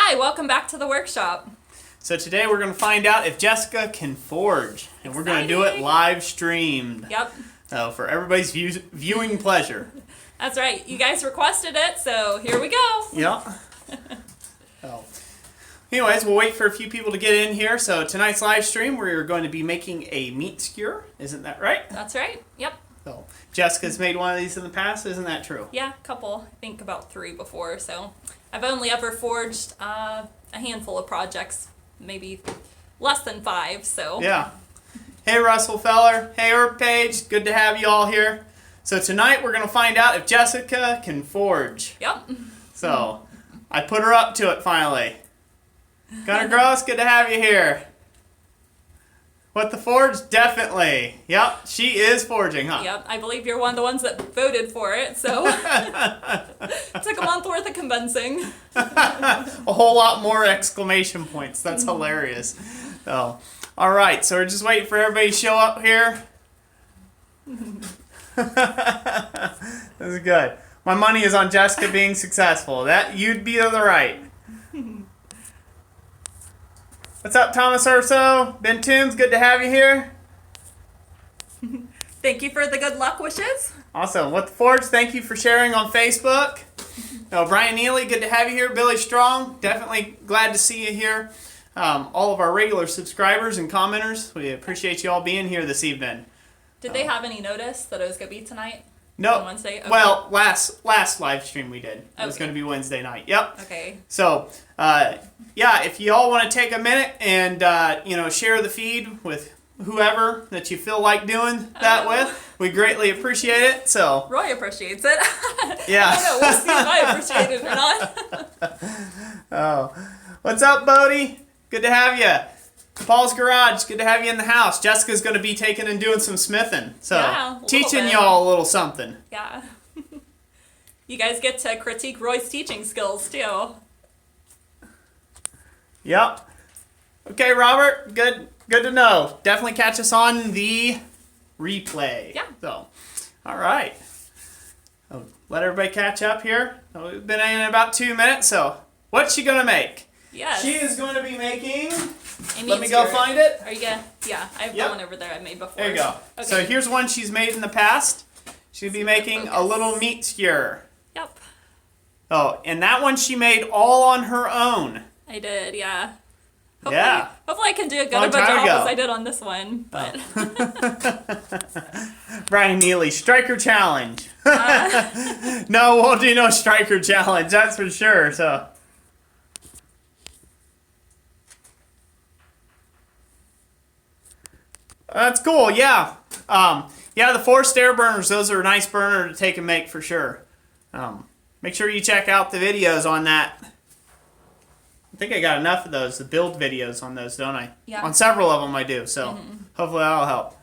Hi, welcome back to the workshop. So today we're going to find out if Jessica can forge, and we're going to do it live streamed. Yep. So for everybody's viewing pleasure. That's right. You guys requested it, so here we go. Yep. So, anyways, we'll wait for a few people to get in here. So tonight's live stream, we're going to be making a meat skewer. Isn't that right? That's right. Yep. So Jessica's made one of these in the past. Isn't that true? Yeah, a couple. I think about 3 before. So I've only ever forged a handful of projects, maybe less than 5. So yeah. Hey Russell Feller. Hey Herb Page. Good to have you all here. So tonight we're going to find out if Jessica can forge. Yep. So I put her up to it finally. Gunnar Gross, good to have you here. What the forge? Definitely. Yep, she is forging, huh? Yep. I believe you're one of the ones that voted for it. So it took a month worth of convincing. A whole lot more exclamation points. That's hilarious. So, all right. So we're just waiting for everybody to show up here. This is good. My money is on Jessica being successful. That you'd be to the right. What's up, Thomas Urso? Ben Toombs, good to have you here. Thank you for the good luck wishes. Awesome. What the Forge, thank you for sharing on Facebook. Oh, Brian Neely, good to have you here. Billy Strong, definitely glad to see you here. All of our regular subscribers and commenters, we appreciate you all being here this evening. Did they have any notice that it was going to be tonight? No. On Wednesday? Okay. Well, last live stream we did. It was Okay. going to be Wednesday night. Yep. Okay. So, yeah, if you all want to take a minute and, share the feed with whoever that you feel like doing that with, we greatly appreciate it. So Roy appreciates it. Yeah. I don't know. We'll see if I appreciate it or not. Oh, what's up, Bodie? Good to have you. Paul's Garage, good to have you in the house. Jessica's going to be taking and doing some smithing. So, Yeah, a teaching bit. y'all a little something. Yeah. You guys get to critique Roy's teaching skills, too. Yep. Okay, Robert, good to know. Definitely catch us on the replay. Yeah. So, all right. I'll let everybody catch up here. We've been in about 2 minutes, so what's she going to make? Yes. She is going to be making... A Let meat me go skewer. find it. Are you gonna? Yeah, I have Yep. one over there I made before. There you go. Okay. So here's one she's made in the past. She'll be making a focus. little meat skewer. Yep. Oh, and that one she made all on her own. I did, yeah. Yeah. Hopefully I can do a good Long of a time job ago. as I did on this one, but... Brian Neely, striker challenge. No, we'll do no striker challenge, that's for sure. So. That's cool, yeah. Yeah, the forced air burners, those are a nice burner to take and make for sure. Make sure you check out the videos on that. I think I got enough of those, the build videos on those, don't I? Yeah. On several of them I do, so hopefully that'll help.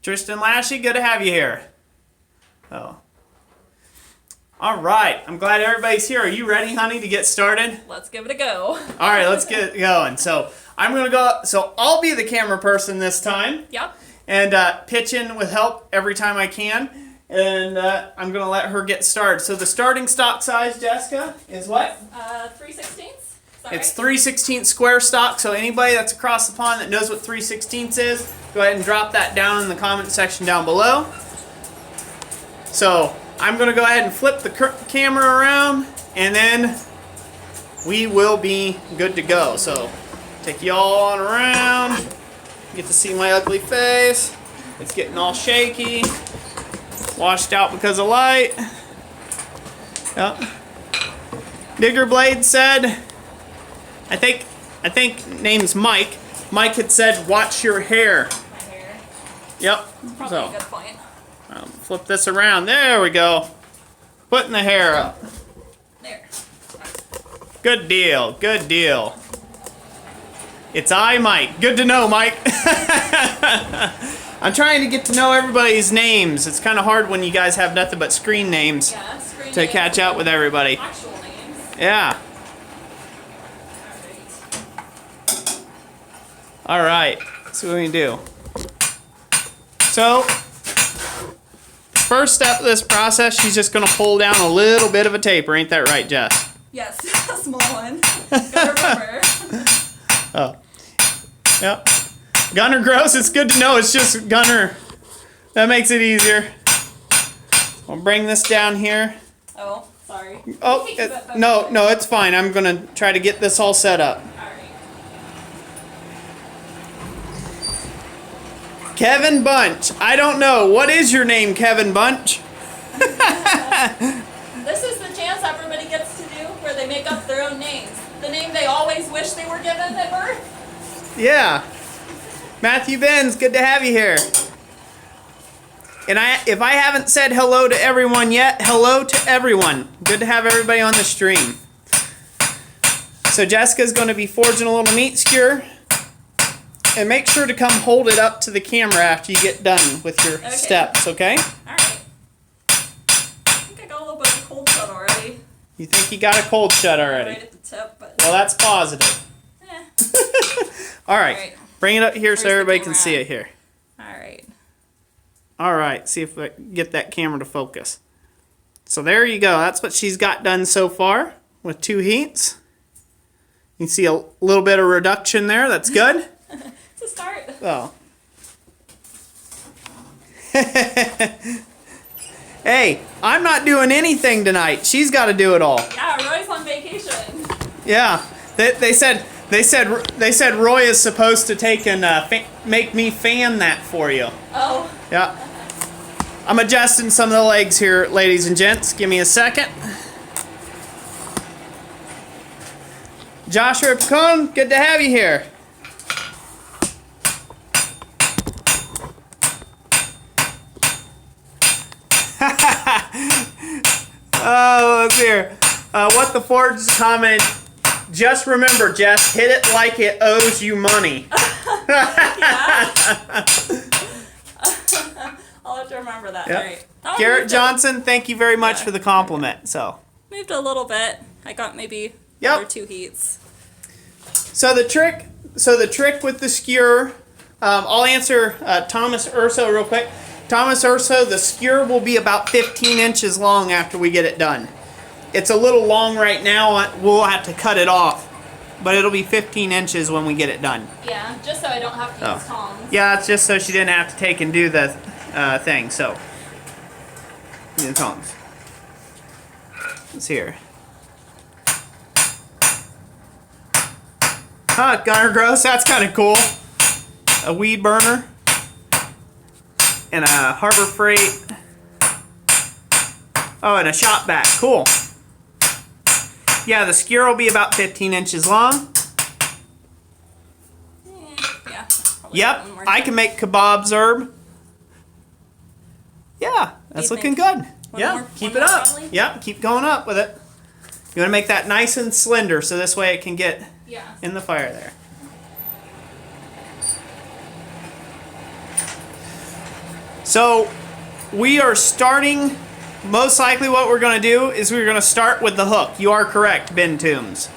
Tristan Lashley, good to have you here. Oh. All right, I'm glad everybody's here. Are you ready, honey, to get started? Let's give it a go. All right, let's get going. So I'm going to go, so I'll be the camera person this time. Yep. And pitch in with help every time I can. And I'm going to let her get started. So the starting stock size, Jessica, is what? 3/16. It's 3/16 square stock. So anybody that's across the pond that knows what 3/16 is, go ahead and drop that down in the comment section down below. So I'm going to go ahead and flip the camera around, and then we will be good to go. So take y'all on around. You get to see my ugly face. It's getting all shaky. Washed out because of light. Yep. Digger Blade said, I think name's Mike. Mike had said, watch your hair. My hair. Yep. Probably a good point. Flip this around. There we go. Putting the hair up. There. Good deal. Good deal. It's I, Mike. Good to know, Mike. I'm trying to get to know everybody's names. It's kind of hard when you guys have nothing but screen names Yeah, screen to names, catch up with everybody. actual names. Yeah. All right. All right. So what do we do? So first step of this process, she's just going to pull down a little bit of a taper. Ain't that right, Jess? Yes. a small one. Gotta remember. Oh. Yep. Gunner gross, it's good to know it's just Gunner. That makes it easier. I'll bring this down here. Oh, sorry. Oh, no, it's fine. I'm going to try to get this all set up. Alright. Kevin Bunch. I don't know. What is your name, Kevin Bunch? This is the chance everybody gets to do where they make up their own names. The name they always wish they were given at birth. Yeah. Matthew Benz, good to have you here. And if I haven't said hello to everyone yet, hello to everyone. Good to have everybody on the stream. So Jessica's going to be forging a little meat skewer. And make sure to come hold it up to the camera after you get done with your steps, okay? Alright. I think I got a little bit of a cold shut already. You think you got a cold shut already? Right at the tip, but... Well, that's positive. All right. Bring it up here so everybody can see it here. Alright. All right, see if I can get that camera to focus. So there you go. That's what she's got done so far with 2 heats. You can see a little bit of reduction there. That's good. It's a start. Oh. Hey, I'm not doing anything tonight. She's got to do it all. Yeah, Roy's on vacation. Yeah, they said Roy is supposed to take and make me fan that for you. Oh. Yeah. I'm adjusting some of the legs here, ladies and gents. Give me a second. Joshua Picone, good to have you here. Oh, let's hear. What the Forge comment. Just remember, Jess, hit it like it owes you money. I'll have to remember that. Yep. All right. Oh, Garrett Johnson, thank you very much for the compliment. So moved a little bit. I got maybe Yep. another 2 heats. So the trick with the skewer, I'll answer Thomas Urso real quick. Thomas Urso, the skewer will be about 15 inches long after we get it done. It's a little long right now. We'll have to cut it off, but it'll be 15 inches when we get it done. Yeah, just so I don't have to use tongs. Yeah, it's just so she didn't have to take and do the thing. So, the tongs. Let's hear. Huh, Gunner Gross, that's kind of cool. A weed burner. And a Harbor Freight. Oh, and a shop vac. Cool. Yeah, the skewer will be about 15 inches long. Yeah. Yep, I can make kebabs, Herb. Yeah, that's looking good. Yeah, keep it up. Yep, keep going up with it. You want to make that nice and slender so this way it can get in the fire there. So we are starting, most likely what we're going to do is we're going to start with the hook. You are correct, Ben Toombs.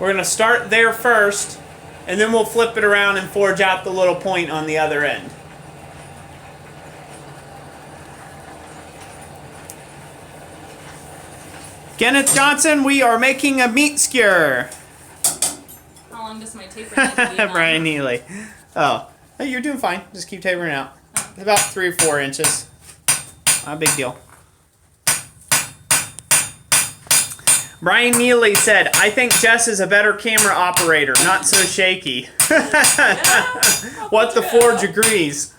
We're going to start there first, and then we'll flip it around and forge out the little point on the other end. Kenneth Johnson, we are making a meat skewer. How long does my taper need to be on? Brian Neely. Oh, hey, you're doing fine. Just keep tapering out. It's about 3 or 4 inches. Not a big deal. Brian Neely said, I think Jess is a better camera operator, not so shaky. What the Forge agrees.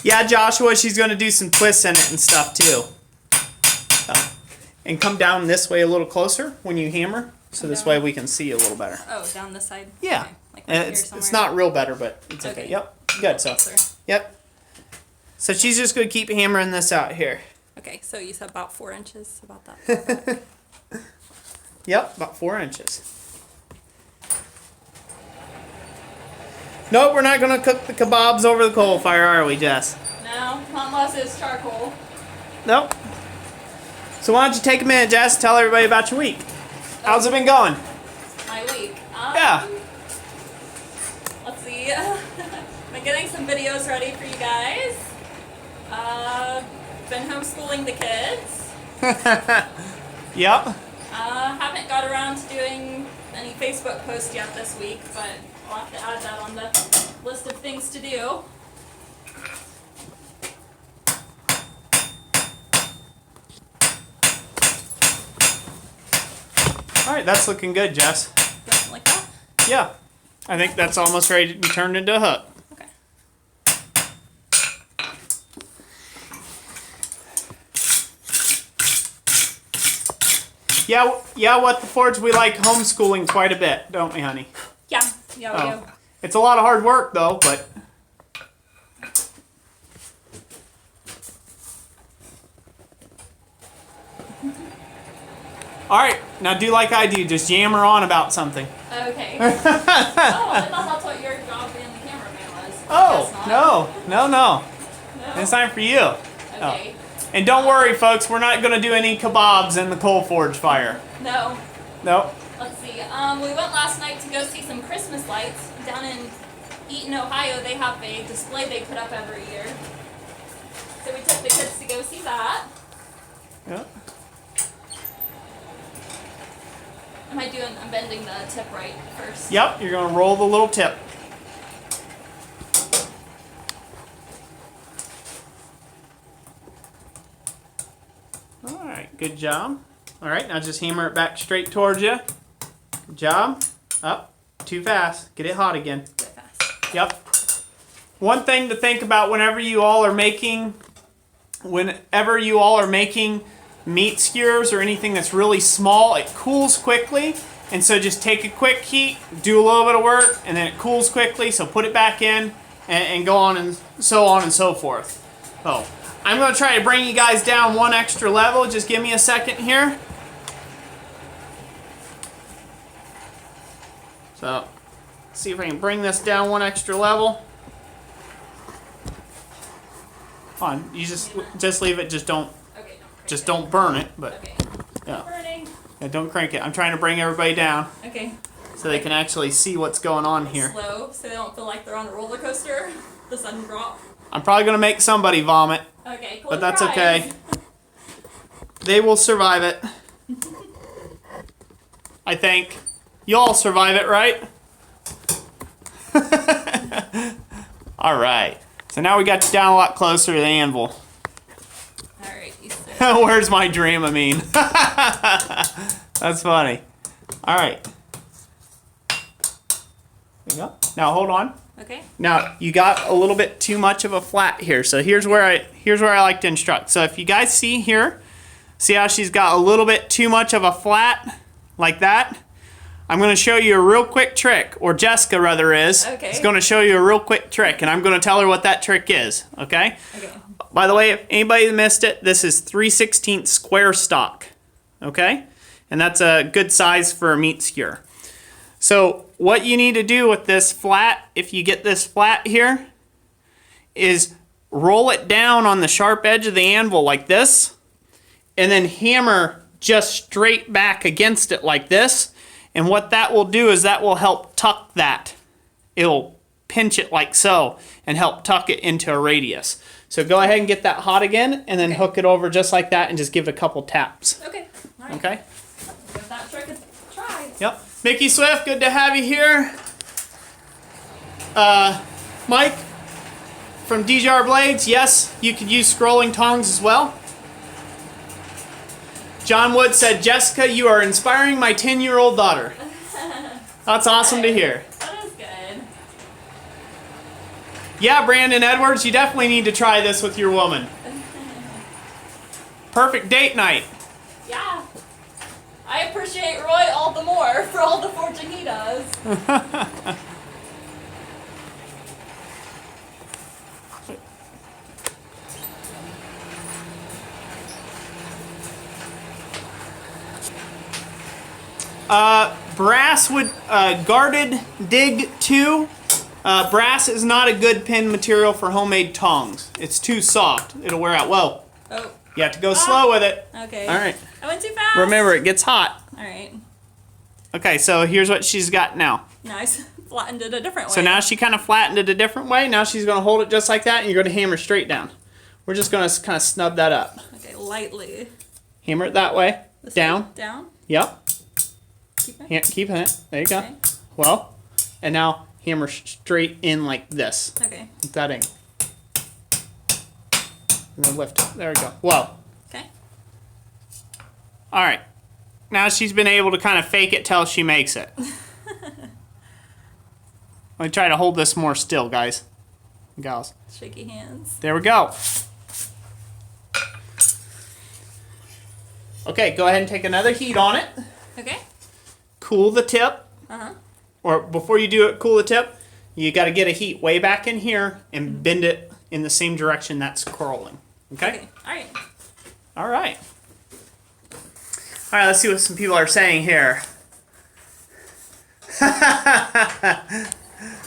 Yeah, Joshua, she's going to do some twists in it and stuff too. And come down this way a little closer when you hammer, so this way we can see you a little better. Oh, down this side? Yeah. Okay. Like right here It's not real better, but it's okay. Yep. Good. So, yep. So she's just going to keep hammering this out here. Okay, so you said about 4 inches, about that. Yep, about 4 inches. Nope, we're not going to cook the kebabs over the coal fire, are we, Jess? No, not unless it's charcoal. Nope. So why don't you take a minute, Jess, tell everybody about your week. How's it been going? My week? Yeah. Let's see. Been getting some videos ready for you guys. Been homeschooling the kids. Yep. Haven't got around to doing any Facebook posts yet this week, but I'll have to add that on the list of things to do. All right, that's looking good, Jess. Something like that. Yeah. I think that's almost ready to be turned into a hook. Okay. Yeah, what the Forge, we like homeschooling quite a bit, don't we, honey? Yeah, we do. It's a lot of hard work, though, but... Alright, now do like I do, just yammer on about something. Okay. Oh, I thought that's what your job being the cameraman was. Oh, no. No? It's time for you. Okay. And don't worry, folks, we're not going to do any kebabs in the coal forge fire. No. Nope. Let's see. We went last night to go see some Christmas lights down in Eaton, Ohio. They have a display they put up every year. So we took the kids to go see that. Yep. I'm bending the tip right first. Yep, you're going to roll the little tip. Alright, good job. Alright, now just hammer it back straight towards you. Good job. Up. Too fast. Get it hot again. Go fast. Yep. One thing to think about whenever you all are making meat skewers or anything that's really small, it cools quickly. And so just take a quick heat, do a little bit of work, and then it cools quickly, so put it back in and go on and so forth. Oh, I'm going to try to bring you guys down one extra level. Just give me a second here. So, see if I can bring this down one extra level. Come on, you just leave it, just don't burn it, but Okay. yeah. Burning. Yeah, don't crank it. I'm trying to bring everybody down Okay. so they can actually see what's going on here. Slow, so they don't feel like they're on a roller coaster. The sudden drop. I'm probably going to make somebody vomit, Okay, cool. but that's okay. They will survive it. I think. You'll survive it, right? All right. So now we got you down a lot closer to the anvil. Alright, you sit. Where's my dream, I mean. That's funny. All right. There you go. Now hold on. Okay. Now you got a little bit too much of a flat here. So here's where I like to instruct. So if you guys see here, see how she's got a little bit too much of a flat like that? I'm going to show you a real quick trick, or Jessica rather is. Okay. Is going to show you a real quick trick, and I'm going to tell her what that trick is. Okay? Okay. By the way, if anybody missed it, this is 3/16 square stock. Okay? And that's a good size for a meat skewer. So what you need to do with this flat, if you get this flat here, is roll it down on the sharp edge of the anvil like this, and then hammer just straight back against it like this. And what that will do is that will help tuck that. It'll pinch it like so and help tuck it into a radius. So go ahead and get that hot again and then hook it over just like that and just give it a couple taps. Okay. All right. Okay? Give that trick a try. Yep. Mickey Swift, good to have you here. Mike from DJR Blades, yes, you could use scrolling tongs as well. John Wood said, Jessica, you are inspiring my 10-year-old daughter. That's awesome to hear. That is good. Yeah, Brandon Edwards, you definitely need to try this with your woman. Perfect date night. Yeah. I appreciate Roy all the more for all the forging he does. Brass would, guarded dig 2. Brass is not a good pin material for homemade tongs. It's too soft. It'll wear out. Whoa. Oh. You have to go slow with it. Okay. All right. I went too fast. Remember, it gets hot. All right. Okay, so here's what she's got now. Nice. Flattened it a different way. So now she kind of flattened it a different way. Now she's going to hold it just like that, and you're going to hammer straight down. We're just going to kind of snub that up. Okay, lightly. Hammer it that way. This Down. way? Down. Yep. Keep it. Keep it. There you go. Okay. Well, and now hammer straight in like this. Okay. Like that in. And then lift it. There we go. Whoa. Okay. All right. Now she's been able to kind of fake it till she makes it. Let me try to hold this more still, guys. Gals. Shaky hands. There we go. Okay, go ahead and take another heat on it. Okay. Cool the tip. Uh-huh. Or before you do it, cool the tip, you got to get a heat way back in here and bend it in the same direction that's curling. Okay? All right. All right. All right, let's see what some people are saying here.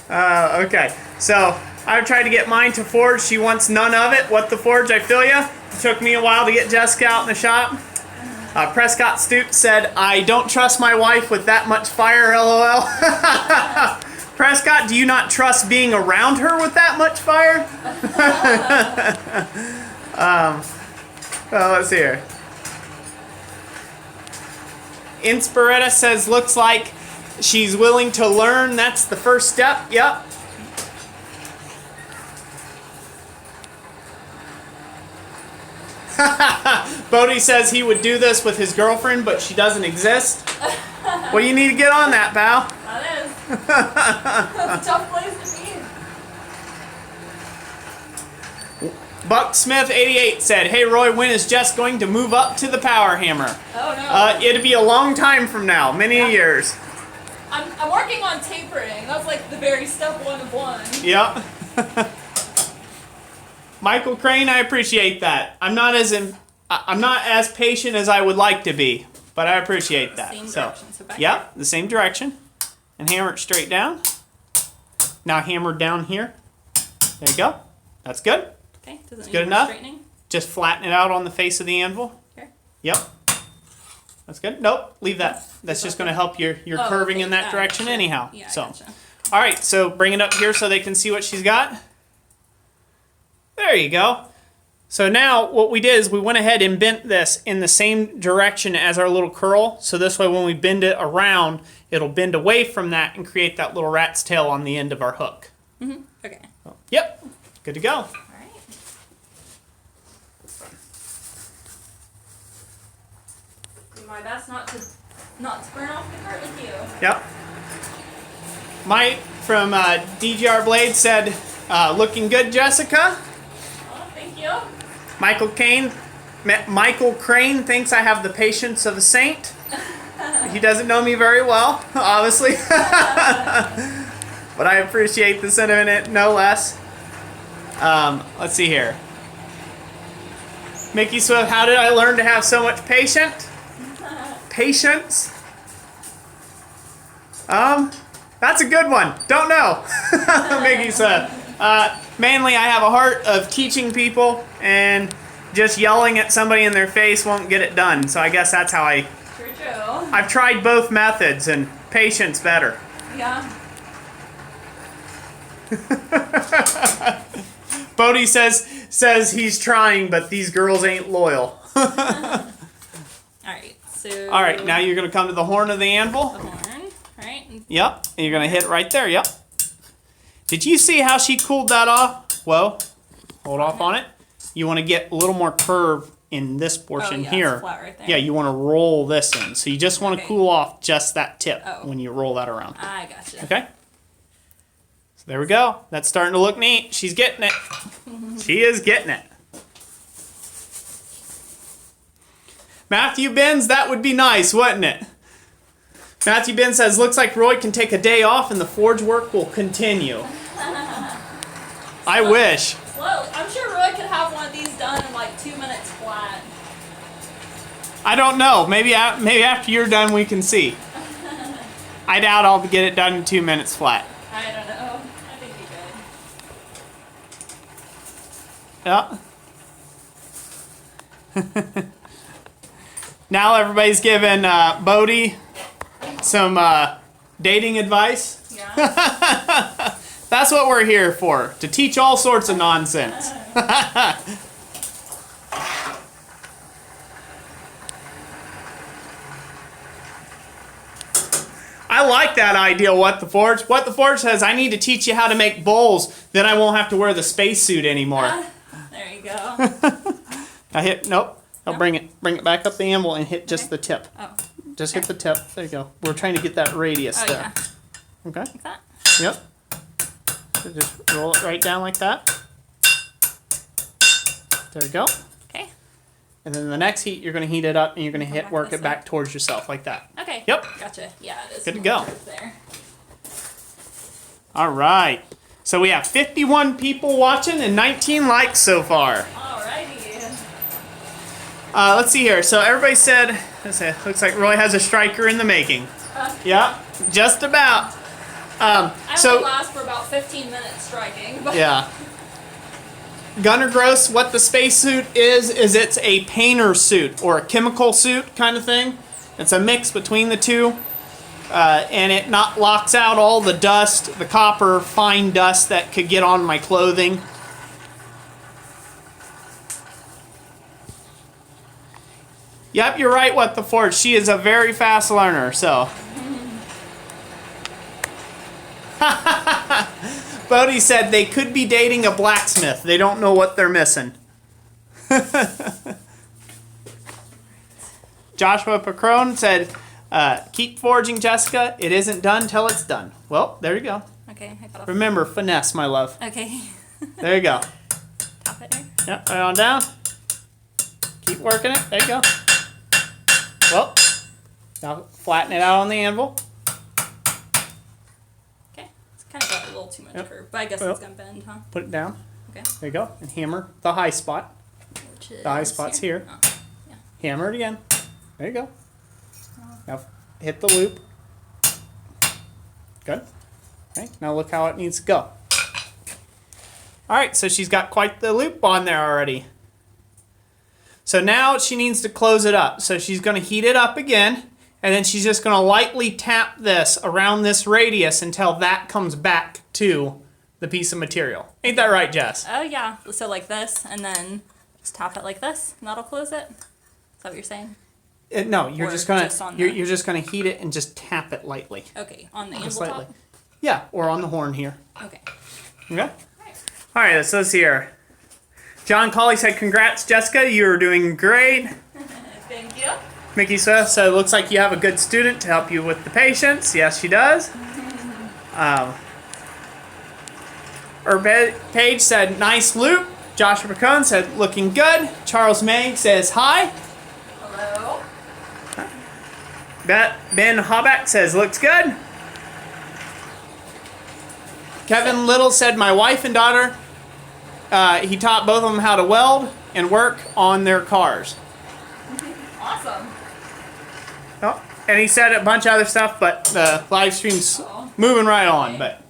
Okay, so I've tried to get mine to forge. She wants none of it. What the forge? I feel ya. It took me a while to get Jessica out in the shop. Prescott Stoops said, I don't trust my wife with that much fire, LOL. Prescott, do you not trust being around her with that much fire? Let's see here. Inspiretta says, looks like she's willing to learn. That's the first step. Yep. Bodie says he would do this with his girlfriend, but she doesn't exist. Well, you need to get on that, pal. That is. That's a tough place to be. Bucksmith88 said, hey Roy, when is Jess going to move up to the power hammer? Oh no. It'll be a long time from now, many years. I'm working on tapering. That's like the very step one of one. Yep. Michael Crane, I appreciate that. I'm not as patient as I would like to be, but I appreciate that. Same direction. So back yep, the same direction. And hammer it straight down. Now hammer down here. There you go. That's good. Okay. Doesn't need Good more enough. straightening. Just flatten it out on the face of the anvil. Here. Yep. That's good. Nope, leave that. That's just going to help your curving in that direction anyhow. Yeah, so, gotcha. all right. So bring it up here so they can see what she's got. There you go. So now what we did is we went ahead and bent this in the same direction as our little curl. So this way when we bend it around, it'll bend away from that and create that little rat's tail on the end of our hook. Mm-hmm. Okay. So, yep. Good to go. All right. Do my best not to burn off the cart with you. Yep. Mike from DGR Blade said, looking good, Jessica. Oh, thank you. Michael Crane thinks I have the patience of a saint. He doesn't know me very well, obviously. But I appreciate the sentiment, no less. Let's see here. Mickey Swift, how did I learn to have so much patience? That's a good one. Don't know. Mickey Swift. Mainly, I have a heart of teaching people, and just yelling at somebody in their face won't get it done. So I guess that's how True. I've tried both methods, and patience better. Yeah. Bodie says he's trying, but these girls ain't loyal. All right. So. All right, now you're gonna come to the horn of the anvil. The horn. Right. Yep, and you're gonna hit right there. Yep. Did you see how she cooled that off? Whoa. Hold off on it. You want to get a little more curve in this portion here. It's flat right there. Yeah, you want to roll this in. So you just want to cool off just that tip when you roll that around. I gotcha. Okay. So there we go. That's starting to look neat. She's getting it. She is getting it. Matthew Benz, that would be nice, wouldn't it? Matthew Ben says, looks like Roy can take a day off and the forge work will continue. I wish. Well, I'm sure Roy could have one of these done in like 2 minutes flat. I don't know. Maybe after you're done we can see. I doubt I'll get it done in 2 minutes flat. I don't know. I think you could. Yeah. Now everybody's giving Bodie some dating advice. Yeah. That's what we're here for, to teach all sorts of nonsense. I like that idea, What the Forge. What the Forge says, I need to teach you how to make bowls, then I won't have to wear the spacesuit anymore. There you go. I hit, nope. I'll No? bring it back up the anvil and hit just the tip. Oh. Just hit the tip. There you go. We're trying to get that radius Oh, there. yeah. Okay. Like that? Yep. So just roll it right down like that. There we go. Okay. And then the next heat, you're going to heat it up and you're going to work this it back towards yourself like that. Okay. Yep. Gotcha. Yeah, it is. Good to go. There. All right. So we have 51 people watching and 19 likes so far. Alrighty. Let's see here. So everybody said, looks like Roy has a striker in the making. Yeah, just about. I only last for about 15 minutes striking. But Yeah. Gunner Gross, what the spacesuit is it's a painter suit or a chemical suit kind of thing. It's a mix between the two. And it not locks out all the dust, the copper, fine dust that could get on my clothing. Yep, you're right, What the Forge. She is a very fast learner, so. Bodie said they could be dating a blacksmith. They don't know what they're missing. Joshua Pacrone said, keep forging, Jessica. It isn't done till it's done. Well, there you go. Okay, I got off. Remember, finesse, my love. Okay. There you go. Tap it here. Yep, right on down. Keep working it. There you go. Well, now flatten it out on the anvil. Okay. It's kind of got a little too much Yep. curve, but I guess Well. it's gonna bend, huh? Put it down. Okay. There you go. And hammer the high spot. Which is The high spot's here. Oh. Yeah. Hammer it again. There you go. Now hit the loop. Good. Okay, now look how it needs to go. Alright, so she's got quite the loop on there already. So now she needs to close it up. So she's going to heat it up again, and then she's just going to lightly tap this around this radius until that comes back to the piece of material. Ain't that right, Jess? Oh yeah. So like this, and then just tap it like this, and that'll close it. Is that what you're saying? No, you're Or just gonna just on the- you're just gonna heat it and just tap it lightly. Okay, on the Just anvil lightly. top. Yeah, or on the horn here. Okay. Okay. Alright. All right, it says here. John Colley said, "Congrats, Jessica. You're doing great." Thank you. Mickey Smith said, "Looks like you have a good student to help you with the patients." Yes, she does. Page said, "Nice loop." Joshua Pacone said, "Looking good." Charles May says, "Hi." Hello. Ben Hobback says, "Looks good." Kevin Little said, "My wife and daughter, he taught both of them how to weld and work on their cars." Awesome. Oh, and he said a bunch of other stuff, but the live stream's moving right on. But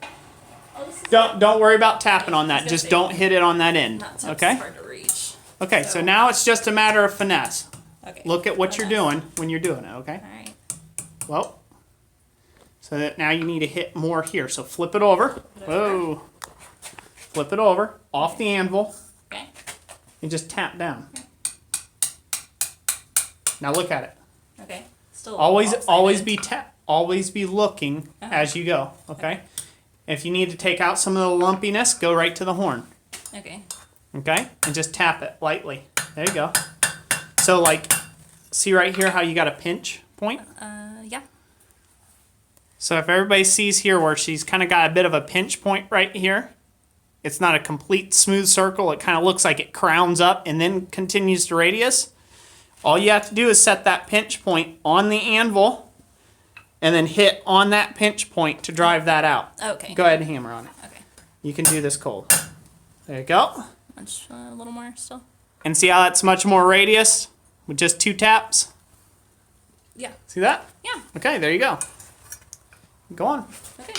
Oh, this is don't worry about tapping on that. It's Just gonna don't hit it on that end. not so Okay? hard to reach. Okay, so now it's just a matter of finesse. Okay. Look at what you're Finesse. doing when you're doing it, okay? All right. Well, so that now you need to hit more here. So flip it over. it over. Whoa. Flip it over off the anvil Okay. and just tap down. Now look at it. Okay. Still. Always lopsided. always be looking as you go, okay? If you need to take out some of the lumpiness, go right to the horn. Okay. Okay? And just tap it lightly. There you go. So like see right here how you got a pinch point? Yeah. So if everybody sees here where she's kind of got a bit of a pinch point right here, it's not a complete smooth circle. It kind of looks like it crowns up and then continues to radius. All you have to do is set that pinch point on the anvil and then hit on that pinch point to drive that out. Okay. Go ahead and hammer on it. Okay. You can do this cold. There you go. Much a little more still. And see how that's much more radius with just 2 taps? Yeah. See that? Yeah. Okay, there you go. Go on. Okay.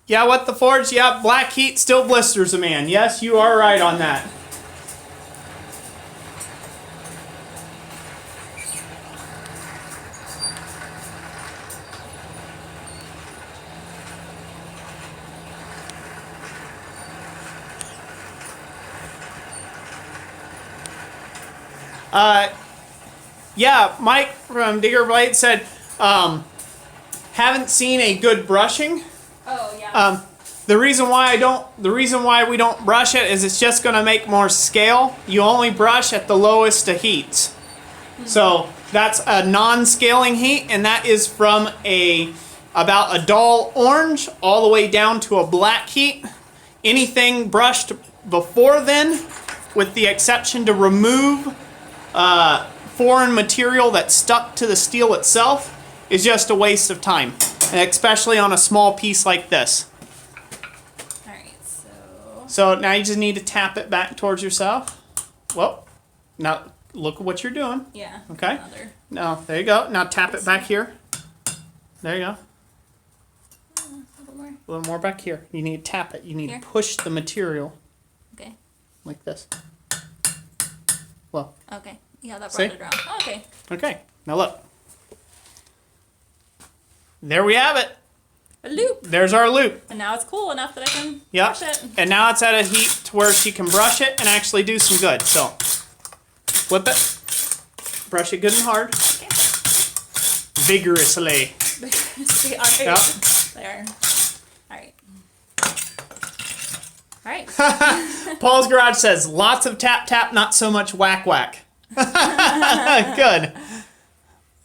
Yeah, What the Forge? Yeah, black heat still blisters a man. Yes, you are right on that. Yeah, Mike from Digger Blade said, haven't seen a good brushing. Oh yeah. The reason why we don't brush it is it's just going to make more scale. You only brush at the lowest of heats. So that's a non-scaling heat, and that is from about a dull orange all the way down to a black heat. Anything brushed before then, with the exception to remove foreign material that's stuck to the steel itself, is just a waste of time, and especially on a small piece like this. So now you just need to tap it back towards yourself. Well, now look at what you're doing. Yeah. Okay. Another. Now, there you go. Now tap it back here. There you go. A little more back here. You need to tap it. You need to push the material. Okay. Like this. Well. Okay. Yeah, that brought it around. Oh, okay. Okay. Now look. There we have it. A loop. There's our loop. And now it's cool enough that I can Yep. brush it. And now it's at a heat to where she can brush it and actually do some good. So, flip it. Brush it good and hard. Okay. Vigorously. See, all right. Yep. There. All right. All right. Paul's Garage says, lots of tap tap, not so much whack whack. Good.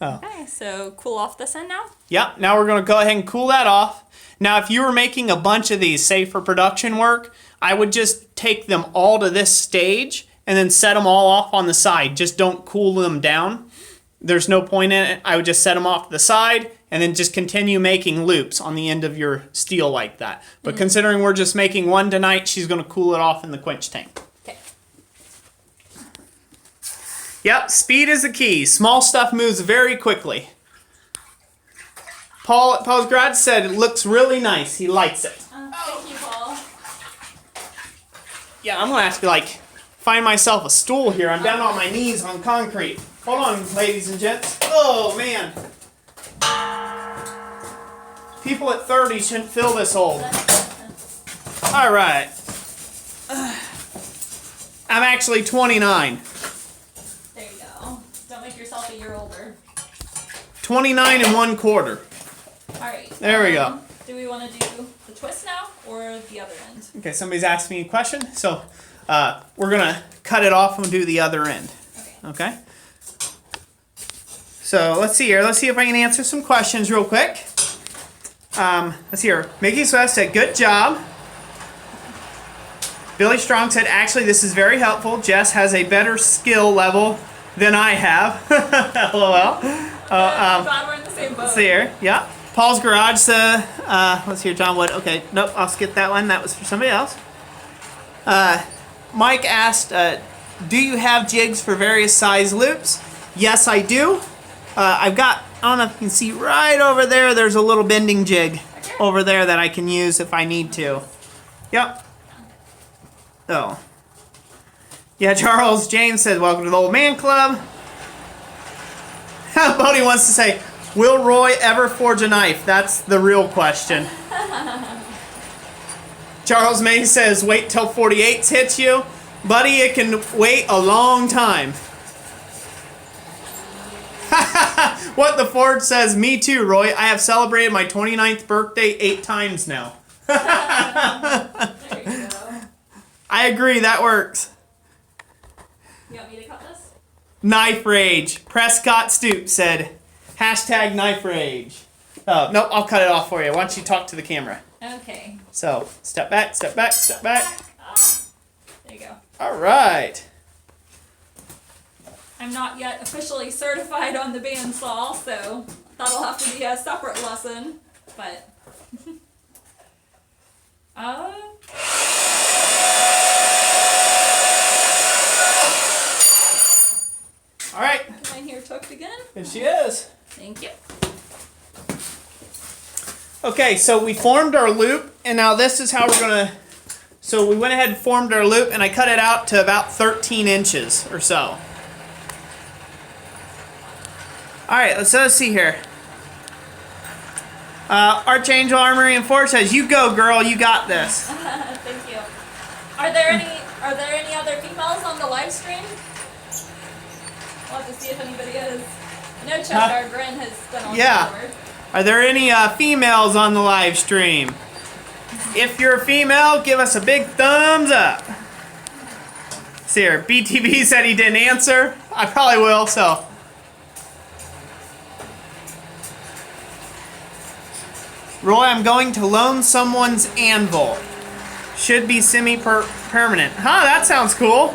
Okay, so cool off this end now? Yep, now we're going to go ahead and cool that off. Now, if you were making a bunch of these, say for production work, I would just take them all to this stage and then set them all off on the side. Just don't cool them down. There's no point in it. I would just set them off to the side and then just continue making loops on the end of your steel like that. But considering we're just making one tonight, she's going to cool it off in the quench tank. Okay. Yep, speed is the key. Small stuff moves very quickly. Paul's Garage said it looks really nice. He likes it. Thank you, Paul. Yeah, I'm going to have to, find myself a stool here. I'm down on my knees on concrete. Hold on, ladies and gents. Oh, man. People at 30 shouldn't feel this old. All right. I'm actually 29. There you go. Don't make yourself a year older. 29 1/4. All right. There we go. Do we want to do the twist now or the other end? Okay, somebody's asked me a question, so we're going to cut it off and do the other end. Okay? So let's see here. Let's see if I can answer some questions real quick. Let's see here. Mickey Swift said, good job. Billy Strong said, actually, this is very helpful. Jess has a better skill level than I have. LOL. Glad we're in the same boat. Let's see here. Yeah. Paul's Garage said, let's hear John Wood. Okay, nope, I'll skip that one. That was for somebody else. Mike asked, do you have jigs for various size loops? Yes, I do. I've got, I don't know if you can see right over there, there's a little bending jig over there that I can use if I need to. Yep. Oh. Yeah, Charles James says, welcome to the Old Man Club. Bodie wants to say, will Roy ever forge a knife? That's the real question. Charles May says, wait till 48s hits you. Buddy, it can wait a long time. What the Ford says, me too, Roy. I have celebrated my 29th birthday 8 times now. There you go. I agree, that works. You want me to cut this? Knife Rage. Prescott Stoop said, hashtag Knife Rage. Oh, nope, I'll cut it off for you. Why don't you talk to the camera? Okay. So, step back, step back, step back. There you go. All right. I'm not yet officially certified on the bandsaw, so that'll have to be a separate lesson. But all right. Get mine here tucked again. Here she is. Thank you. Okay, so we formed our loop, and now this is how we're gonna. So we went ahead and formed our loop, and I cut it out to about 13 inches or so. All right, let's see here. Archangel Armory and Forge says, "You go, girl. You got this." Thank you. Are there any other females on the live stream? We'll have to see if anybody is. I know Cheshire Grin has been on Yeah. board. Are there any females on the live stream? If you're a female, give us a big thumbs up. See here, BTB said he didn't answer. I probably will, so. Roy, I'm going to loan someone's anvil. Should be semi-permanent. Huh, that sounds cool.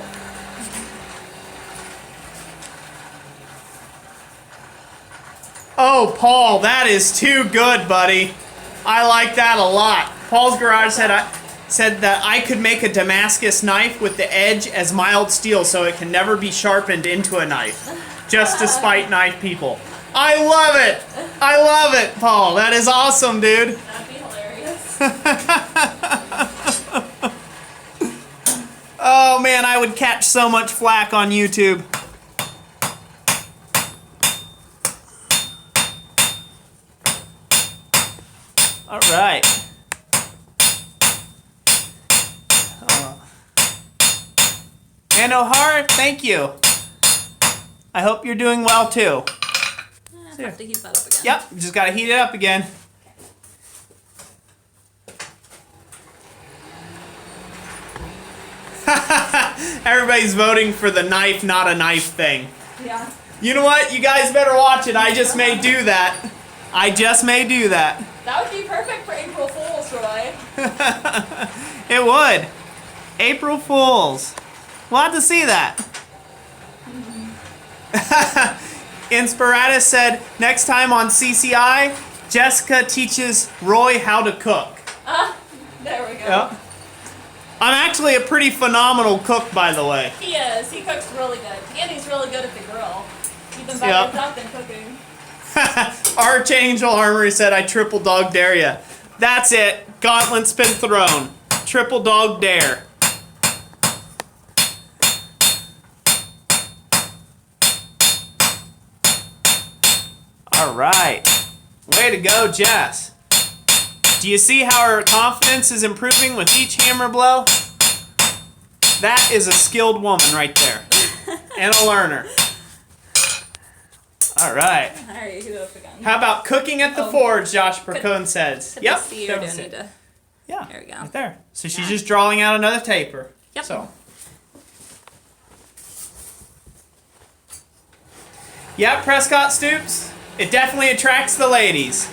Oh, Paul, that is too good, buddy. I like that a lot. Paul's Garage said that I could make a Damascus knife with the edge as mild steel so it can never be sharpened into a knife. Just to spite knife people. I love it! I love it, Paul. That is awesome, dude. That'd be hilarious. Oh, man, I would catch so much flack on YouTube. All right. And O'Hara, thank you. I hope you're doing well too. I have to heat that up again. Yep, just gotta heat it up again. Everybody's voting for the knife, not a knife thing. Yeah. You know what? You guys better watch it. I just may do that. I just may do that. That would be perfect for April Fool's, Roy. It would. April Fools. We'll have to see that. Inspiratus said, next time on CCI, Jessica teaches Roy how to cook. There we go. Yep. I'm actually a pretty phenomenal cook, by the way. He is. He cooks really good. And he's really good at the grill. Even better Yep. at than cooking. Archangel Armory said, I triple dog dare ya. That's it. Gauntlet's been thrown. Triple dog dare. All right. Way to go, Jess. Do you see how her confidence is improving with each hammer blow? That is a skilled woman right there. And a learner. All right. Alright, heat it up again. How about cooking at the forge, Josh Percone says. Could Yep. this see or do I need to? Yeah. There we go. Right there. So she's just drawing out another taper. Yep. So. Yeah, Prescott Stoops. It definitely attracts the ladies.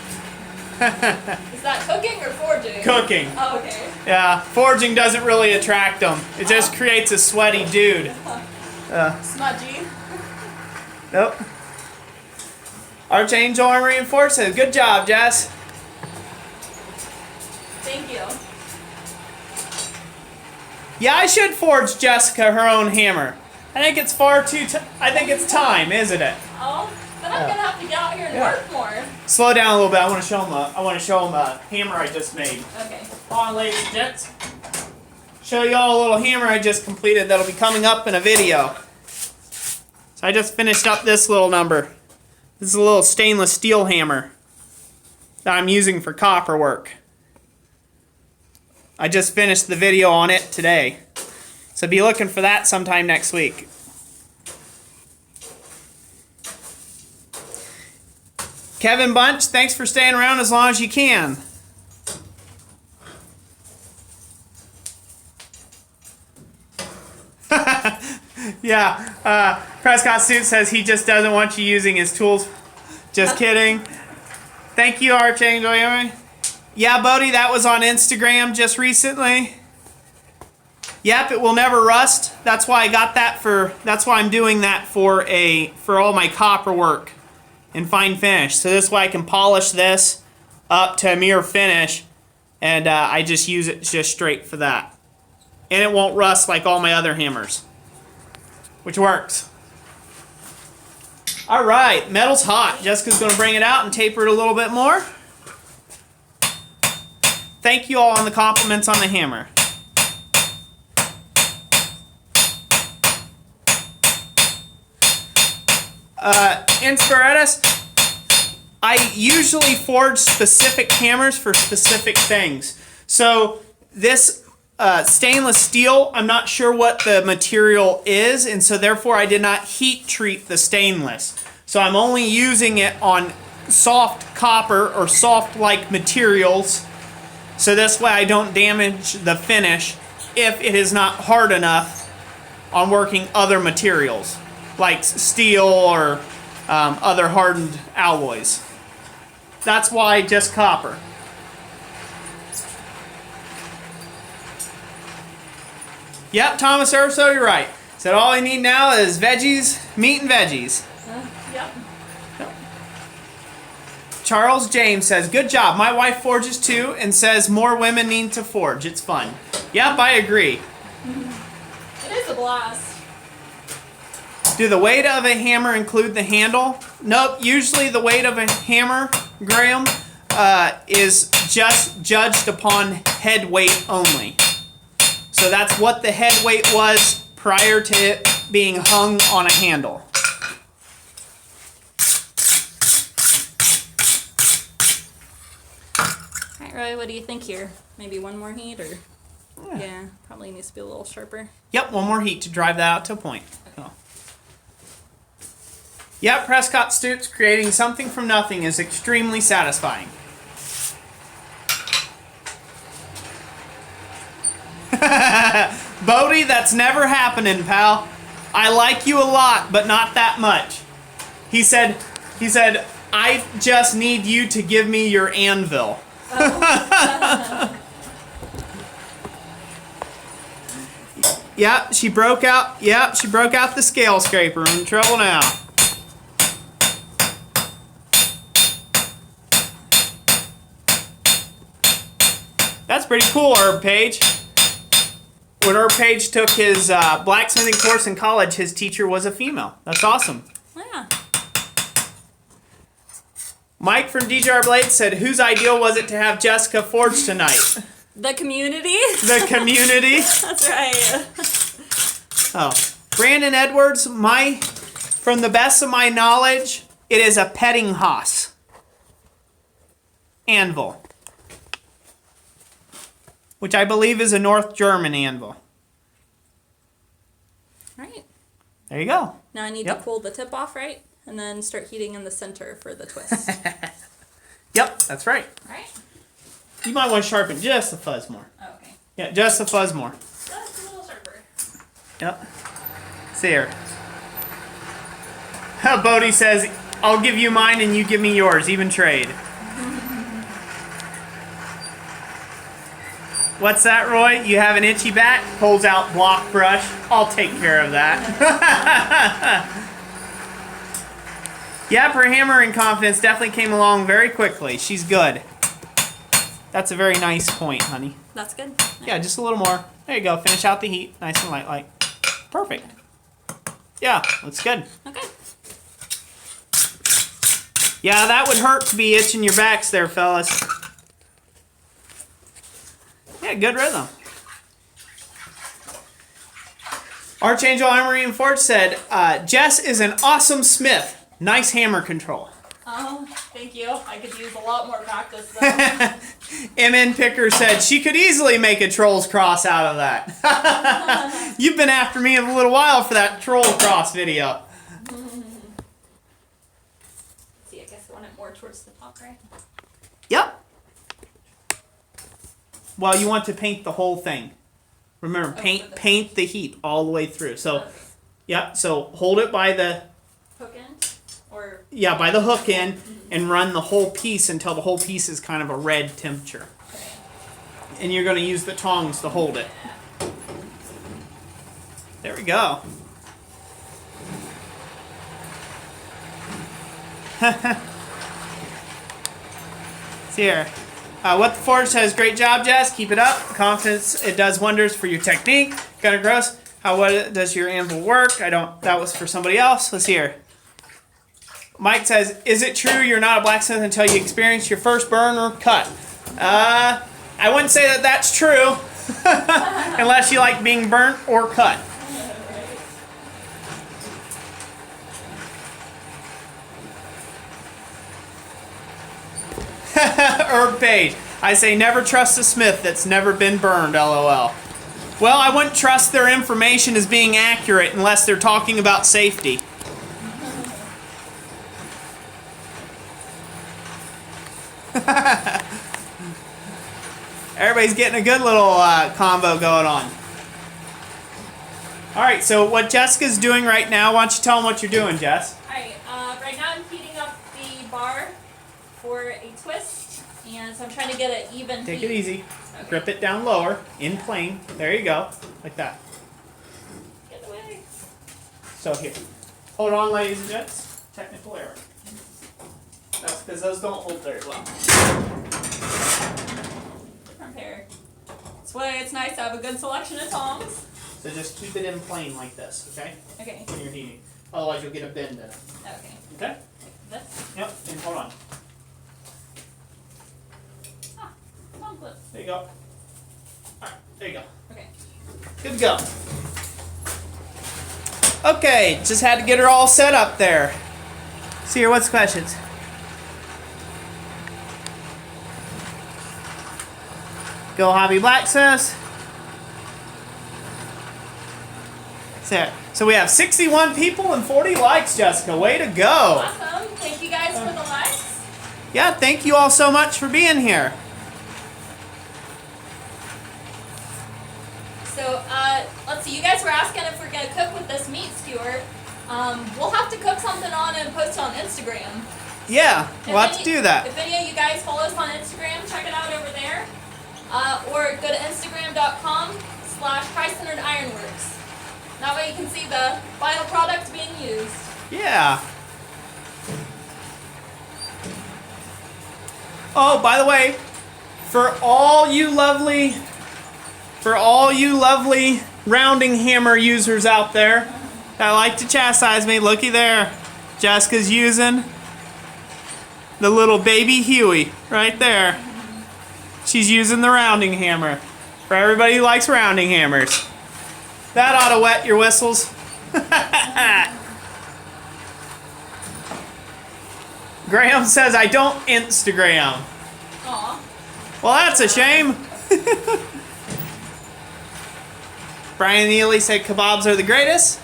Is that cooking or forging? Cooking. Oh, okay. Yeah, forging doesn't really attract them. It just creates a sweaty dude. Smudgy. Nope. Archangel Armory and Force says, good job, Jess. Thank you. Yeah, I should forge Jessica her own hammer. I think it's far too. I think it's time, isn't it? Oh, then I'm gonna have to get out here and work more. Slow down a little bit. I want to show them. I want to show them a hammer I just made. Okay. Hold on, ladies and gents. Show y'all a little hammer I just completed that'll be coming up in a video. So I just finished up this little number. This is a little stainless steel hammer that I'm using for copper work. I just finished the video on it today. So be looking for that sometime next week. Kevin Bunch, thanks for staying around as long as you can. Yeah, Prescott Suit says he just doesn't want you using his tools. Just kidding. Thank you, Archangel. Yeah, Bodie, that was on Instagram just recently. Yep, it will never rust. That's why I got that that's why I'm doing that for all my copper work and fine finish. So this way I can polish this up to a mere finish, and I just use it just straight for that. And it won't rust like all my other hammers, which works. All right, metal's hot. Jessica's gonna bring it out and taper it a little bit more. Thank you all on the compliments on the hammer. Inspiratus, I usually forge specific hammers for specific things. So this stainless steel, I'm not sure what the material is, and so therefore I did not heat treat the stainless. So I'm only using it on soft copper or soft-like materials, so this way I don't damage the finish if it is not hard enough on working other materials, like steel or other hardened alloys. That's why just copper. Yep, Thomas Urso, you're right. Said all I need now is veggies, meat and veggies. Yep. Charles James says, good job. My wife forges too and says more women need to forge. It's fun. Yep, I agree. It is a blast. Do the weight of a hammer include the handle? Nope. Usually the weight of a hammer, Graham, is just judged upon head weight only. So that's what the head weight was prior to it being hung on a handle. Alright, Roy, what do you think here? Maybe one more heat, or? Yeah, probably needs to be a little sharper. Yep, one more heat to drive that out to a point. Oh. Yep, Prescott Stoops, creating something from nothing is extremely satisfying. Bodie, that's never happening, pal. I like you a lot, but not that much. He said, I just need you to give me your anvil. Oh. Yep, she broke out. Yep, she broke out the scale scraper. I'm in trouble now. That's pretty cool, Herb Page. When Herb Page took his blacksmithing course in college, his teacher was a female. That's awesome. Yeah. Mike from DJR Blade said, whose ideal was it to have Jessica forge tonight? The community? The community? That's right. Oh. Brandon Edwards, from the best of my knowledge, it is a Pettinghaus anvil, which I believe is a North German anvil. Right. There you go. Now I need to pull the tip off, right? And then start heating in the center for the twist. Yep, that's right. Right? You might want to sharpen just a fuzz more. Oh, okay. Yeah, just a fuzz more. Just a little sharper. Yep. See here. Bodie says, I'll give you mine and you give me yours. Even trade. What's that, Roy? You have an itchy back? Pulls out block brush. I'll take care of that. Yep, her hammering confidence definitely came along very quickly. She's good. That's a very nice point, honey. That's good. Yeah, just a little more. There you go. Finish out the heat. Nice and light, like. Perfect. Yeah, looks good. Okay. Yeah, that would hurt to be itching your backs there, fellas. Yeah, good rhythm. Archangel Armory and Forge said, Jess is an awesome smith. Nice hammer control. Oh, thank you. I could use a lot more practice though. MN Picker said she could easily make a Trolls Cross out of that. You've been after me a little while for that Troll Cross video. See, I guess I want it more towards the top, right? Yep. Well, you want to paint the whole thing. Remember, paint the heat all the way through. So, okay. yeah, so hold it by the... Hook end? Or... Yeah, by the hook end, and run the whole piece until the whole piece is kind of a red temperature. Okay. And you're going to use the tongs to hold it. There we go. See here. What the Forge says, great job, Jess. Keep it up. Confidence, it does wonders for your technique. Kind of gross. What does your anvil work? That was for somebody else. Let's hear. Mike says, is it true you're not a blacksmith until you experience your first burn or cut? I wouldn't say that that's true. Unless you like being burnt or cut. Herb Page. I say never trust a smith that's never been burned, LOL. Well, I wouldn't trust their information as being accurate unless they're talking about safety. Everybody's getting a good little combo going on. All right, so what Jessica's doing right now, why don't you tell them what you're doing, Jess? All right, right now I'm heating up the bar for a twist, and so I'm trying to get an even Take heat. it easy. Okay. Grip it down lower, in plane. There you go, like that. Get away. So here. Hold on, ladies and gents. Technical error. That's because those don't hold very well. Different pair. That's why it's nice to have a good selection of tongs. So just keep it in plane like this, okay? Okay. When you're heating. Otherwise you'll get a bend in it. Okay. Okay? Like this. Yep, and hold on. Ah, tong clip. There you go. Alright, there you go. Okay. Good to go. Okay, just had to get her all set up there. See here, what's the questions? Go Hobby Black says. So we have 61 people and 40 likes, Jessica. Way to go. Awesome. Thank you guys for the likes. Yeah, thank you all so much for being here. So, let's see. You guys were asking if we're gonna cook with this meat skewer. We'll have to cook something on and post it on Instagram. Yeah, we'll have to If do that. If any of you guys follow us on Instagram, check it out over there. Or go to Instagram.com/Christ-centered-Ironworks. That way you can see the final product being used. Yeah. Oh, by the way, for all you lovely rounding hammer users out there that like to chastise me, looky there. Jessica's using the little baby Huey right there. She's using the rounding hammer. For everybody who likes rounding hammers. That ought to wet your whistles. Graham says, I don't Instagram. Aw. Well, that's a shame. Brian Neely said kebabs are the greatest.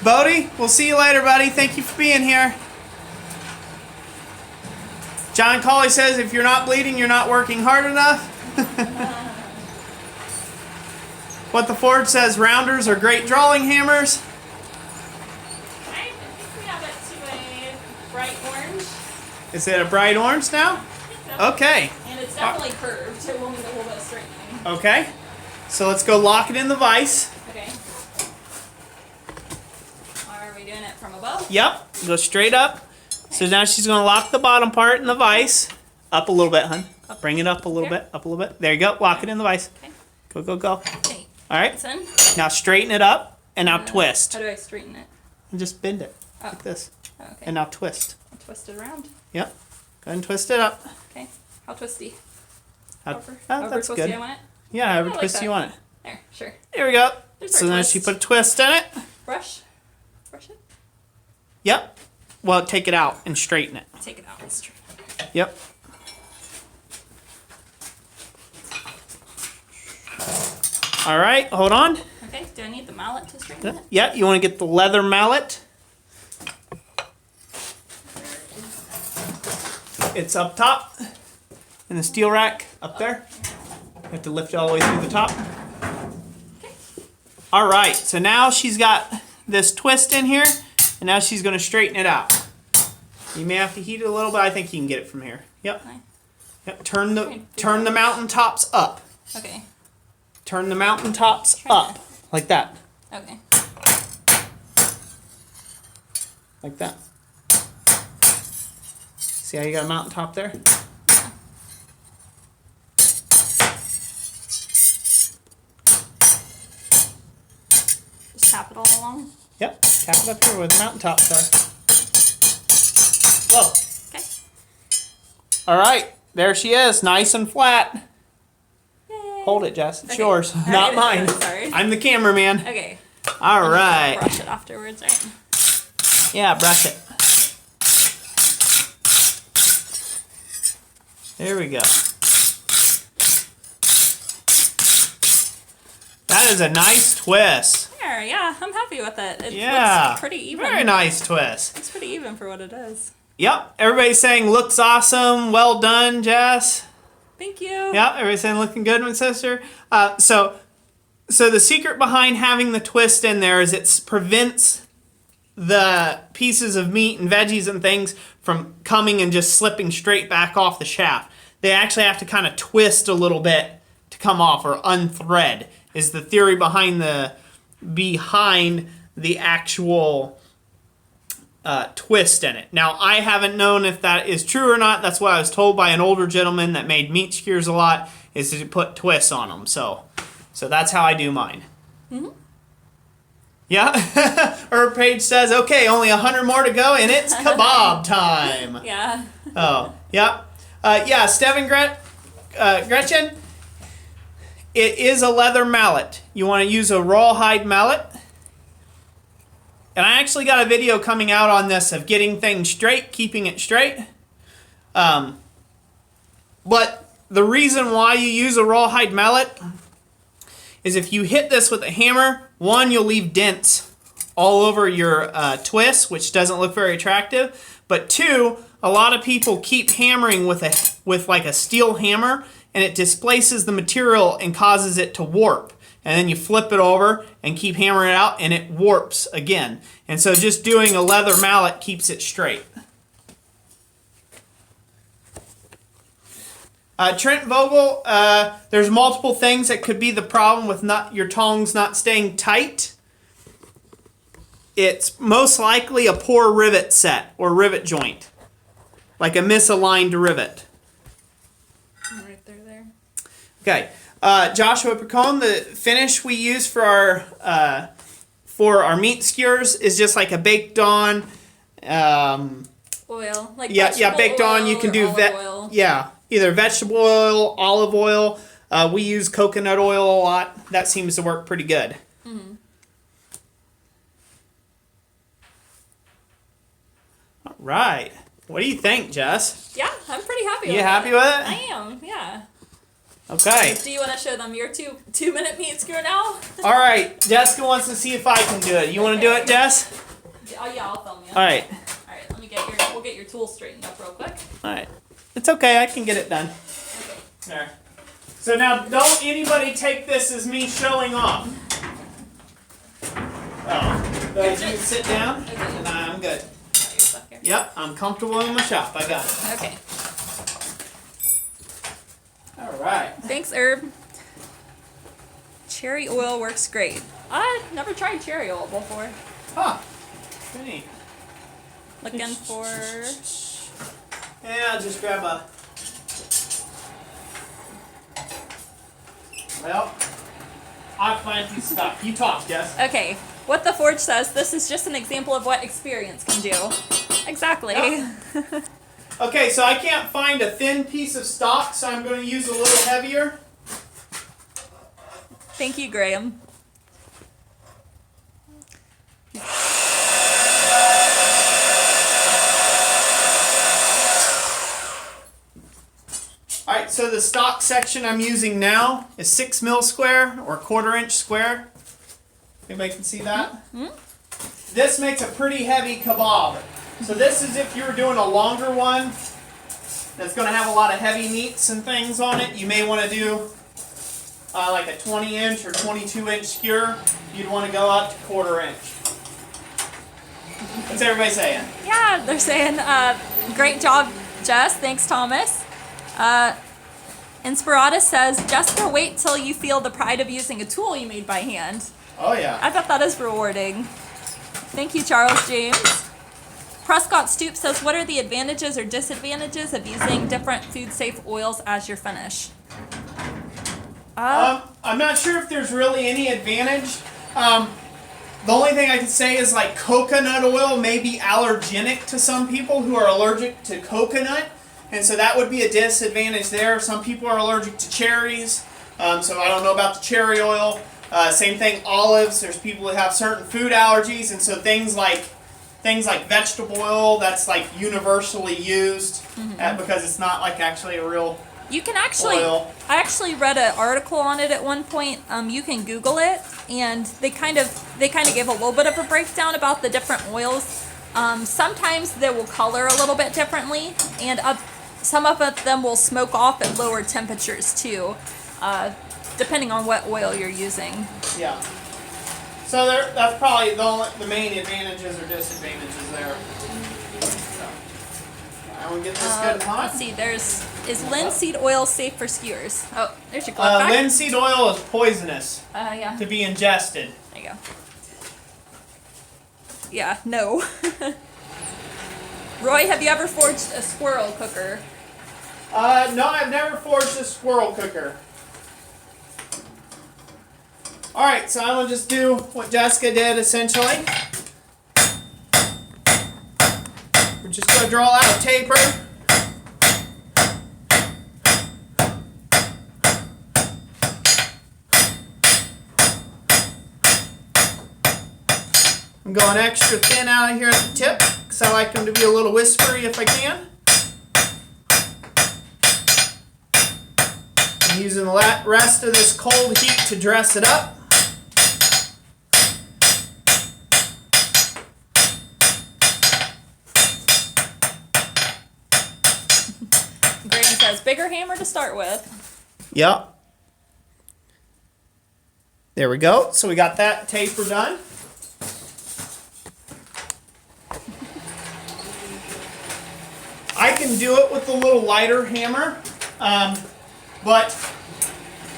Bodie, we'll see you later, buddy. Thank you for being here. John Colley says, if you're not bleeding, you're not working hard enough. What the Ford says, rounders are great drawing hammers. I think we have it to a bright orange. Is it a bright orange now? I think so. Okay. And it's definitely curved. It will need a little bit of straightening. Okay. So let's go lock it in the vise. Okay. Are we doing it from above? Yep. Go straight up. So now she's going to lock the bottom part in the vise. Up a little bit, hun. Bring it up a little bit. Up a little bit. There you go. Lock it in the vise. Okay. Go, go, go. Okay. All right. It's in. Now straighten it up and now twist. How do I straighten it? And just bend it Oh. like this. Oh, okay. And now twist. I'll twist it around. Yep. Go ahead and twist it up. Okay. How twisty? However However that's twisty good. I want it? Yeah, however I like twisty that. you want it. There. Sure. Here we go. There's So our then twist. she put a twist in it. Brush. Brush it. Yep. Well, take it out and straighten it. Take it out and straighten it. Yep. All right, hold on. Okay. Do I need the mallet to straighten it? Yeah, you want to get the leather mallet. It's up top in the steel rack up there. You have to lift it all the way through the top. Okay. All right, so now she's got this twist in here, and now she's going to straighten it out. You may have to heat it a little, but I think you can get it from here. Yep. Okay. Yep. Turn the mountaintops up. Okay. Turn the mountaintops up like that. Okay. Like that. See how you got a mountaintop there? Just tap it all along. Yep. Tap it up here where the mountaintops are. Whoa. Okay. All right. There she is. Nice and flat. Yay. Hold it, Jess. It's Okay. yours, All not right, mine. sorry. I'm the cameraman. Okay. All I'll right. brush it afterwards, right? Yeah, brush it. There we go. That is a nice twist. There, yeah, I'm happy with it. It Yeah. looks pretty even. Very nice twist. It's pretty even for what it is. Yep, everybody's saying looks awesome. Well done, Jess. Thank you. Yep, everybody's saying looking good, my sister. So the secret behind having the twist in there is it prevents the pieces of meat and veggies and things from coming and just slipping straight back off the shaft. They actually have to kind of twist a little bit to come off, or unthread is the theory behind the actual twist in it. Now, I haven't known if that is true or not. That's what I was told by an older gentleman that made meat skewers a lot, is to put twists on them. So that's how I do mine. Mm-hmm. Yeah. Herb Page says, okay, only 100 more to go, and it's kebab time. Yeah. Oh, yeah. Yeah, Steven Gretchen, it is a leather mallet. You want to use a rawhide mallet. And I actually got a video coming out on this of getting things straight, keeping it straight. But the reason why you use a rawhide mallet is if you hit this with a hammer, one, you'll leave dents all over your twist, which doesn't look very attractive. But two, a lot of people keep hammering with like a steel hammer, and it displaces the material and causes it to warp. And then you flip it over and keep hammering it out, and it warps again. And so just doing a leather mallet keeps it straight. Trent Vogel, there's multiple things that could be the problem with your tongs not staying tight. It's most likely a poor rivet set or rivet joint, like a misaligned rivet. Right there. Okay, Joshua Picone, the finish we use for our meat skewers is just like a baked on. Oil, like baked on. You can do oil. Yeah. Either vegetable oil, olive oil. We use coconut oil a lot. That seems to work pretty good. Mm-hmm. All right. What do you think, Jess? Yeah, I'm pretty happy with it. You happy with it? I am, yeah. Okay. Do you want to show them your 2-minute meat skewer now? All right. Jessica wants to see if I can do it. You want to do it, Jess? Oh, yeah, I'll film you. All right. All right, we'll get your tools straightened up real quick. All right. It's okay, I can get it done. Okay. There. So now, don't anybody take this as me showing off. Oh. You can sit down, and I'm good. Oh, you're stuck here. Yep, I'm comfortable in my shop. I got it. Okay. All right. Thanks, Herb. Cherry oil works great. I've never tried cherry oil before. Huh. Pretty. Looking for... Yeah, I'll just grab a... Well, I'll find some stuff. You talk, Jess. Okay. What the Forge says, this is just an example of what experience can do. Exactly. Yep. Okay, so I can't find a thin piece of stock, so I'm going to use a little heavier. Thank you, Graham. Alright, so the stock section I'm using now is 6 mil square or 1/4 inch square. Anybody can see that? Mm-hmm. This makes a pretty heavy kebab. So this is if you were doing a longer one that's going to have a lot of heavy meats and things on it. You may want to do like a 20 inch or 22 inch skewer. You'd want to go up to 1/4 inch. What's everybody saying? Yeah, they're saying, great job, Jess. Thanks, Thomas. Inspirata says, Jessica, wait till you feel the pride of using a tool you made by hand. Oh, yeah. I bet that is rewarding. Thank you, Charles James. Prescott Stoop says, what are the advantages or disadvantages of using different food-safe oils as your finish? I'm not sure if there's really any advantage. The only thing I can say is like coconut oil may be allergenic to some people who are allergic to coconut. And so that would be a disadvantage there. Some people are allergic to cherries, so I don't know about the cherry oil. Same thing, olives. There's people who have certain food allergies, and so things like vegetable oil, that's like universally used because it's not like actually a real You can actually, oil. I actually read an article on it at one point. You can Google it, and they kind of gave a little bit of a breakdown about the different oils. Sometimes they will color a little bit differently, and some of them will smoke off at lower temperatures too, depending on what oil you're using. Yeah. So that's probably the main advantages or disadvantages there. So, I will get this good and hot. Let's see. Is linseed oil safe for skewers? Oh, there's your clip back. Linseed oil is poisonous. Yeah. To be ingested. There you go. Yeah. No. Roy, have you ever forged a squirrel cooker? No, I've never forged a squirrel cooker. Alright, so I'm going to just do what Jessica did essentially. We're just going to draw out a taper. I'm going extra thin out of here at the tip because I like them to be a little whispery if I can. I'm using the rest of this cold heat to dress it up. Graham says, bigger hammer to start with. Yep. There we go. So we got that taper done. I can do it with a little lighter hammer, but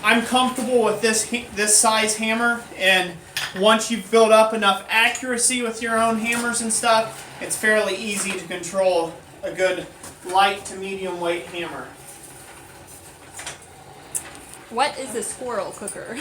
I'm comfortable with this size hammer, and once you've built up enough accuracy with your own hammers and stuff, it's fairly easy to control a good light to medium weight hammer. What is a squirrel cooker?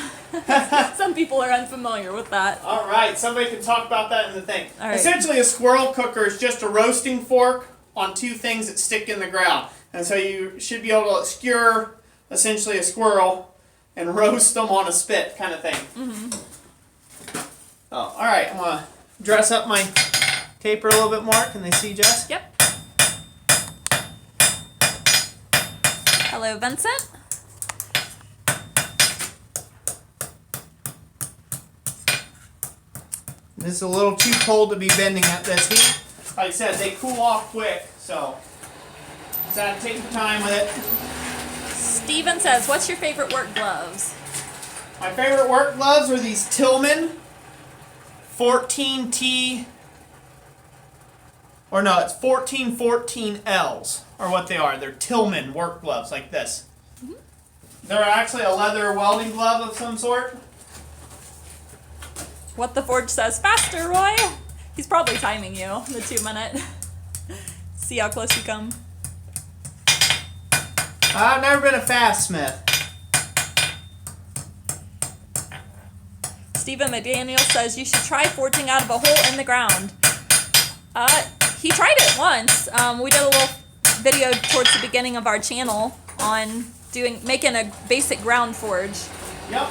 Some people are unfamiliar with that. All right, somebody can talk about that in the thing. All right. Essentially, a squirrel cooker is just a roasting fork on two things that stick in the ground. And so you should be able to skewer essentially a squirrel and roast them on a spit kind of thing. Mm-hmm. Oh, all right, I'm going to dress up my taper a little bit more. Can they see, Jess? Yep. Hello, Vincent. This is a little too cold to be bending at this heat. Like I said, they cool off quick, so just have to take your time with it. Steven says, what's your favorite work gloves? My favorite work gloves are these Tillman 14T, or no, it's 1414Ls are what they are. They're Tillman work gloves like this. Mm-hmm. They're actually a leather welding glove of some sort. What the Forge says, faster, Roy! He's probably timing you, the 2 minute. See how close you come. I've never been a fast smith. Stephen McDaniel says you should try forging out of a hole in the ground. He tried it once. We did a little video towards the beginning of our channel on making a basic ground forge. Yep.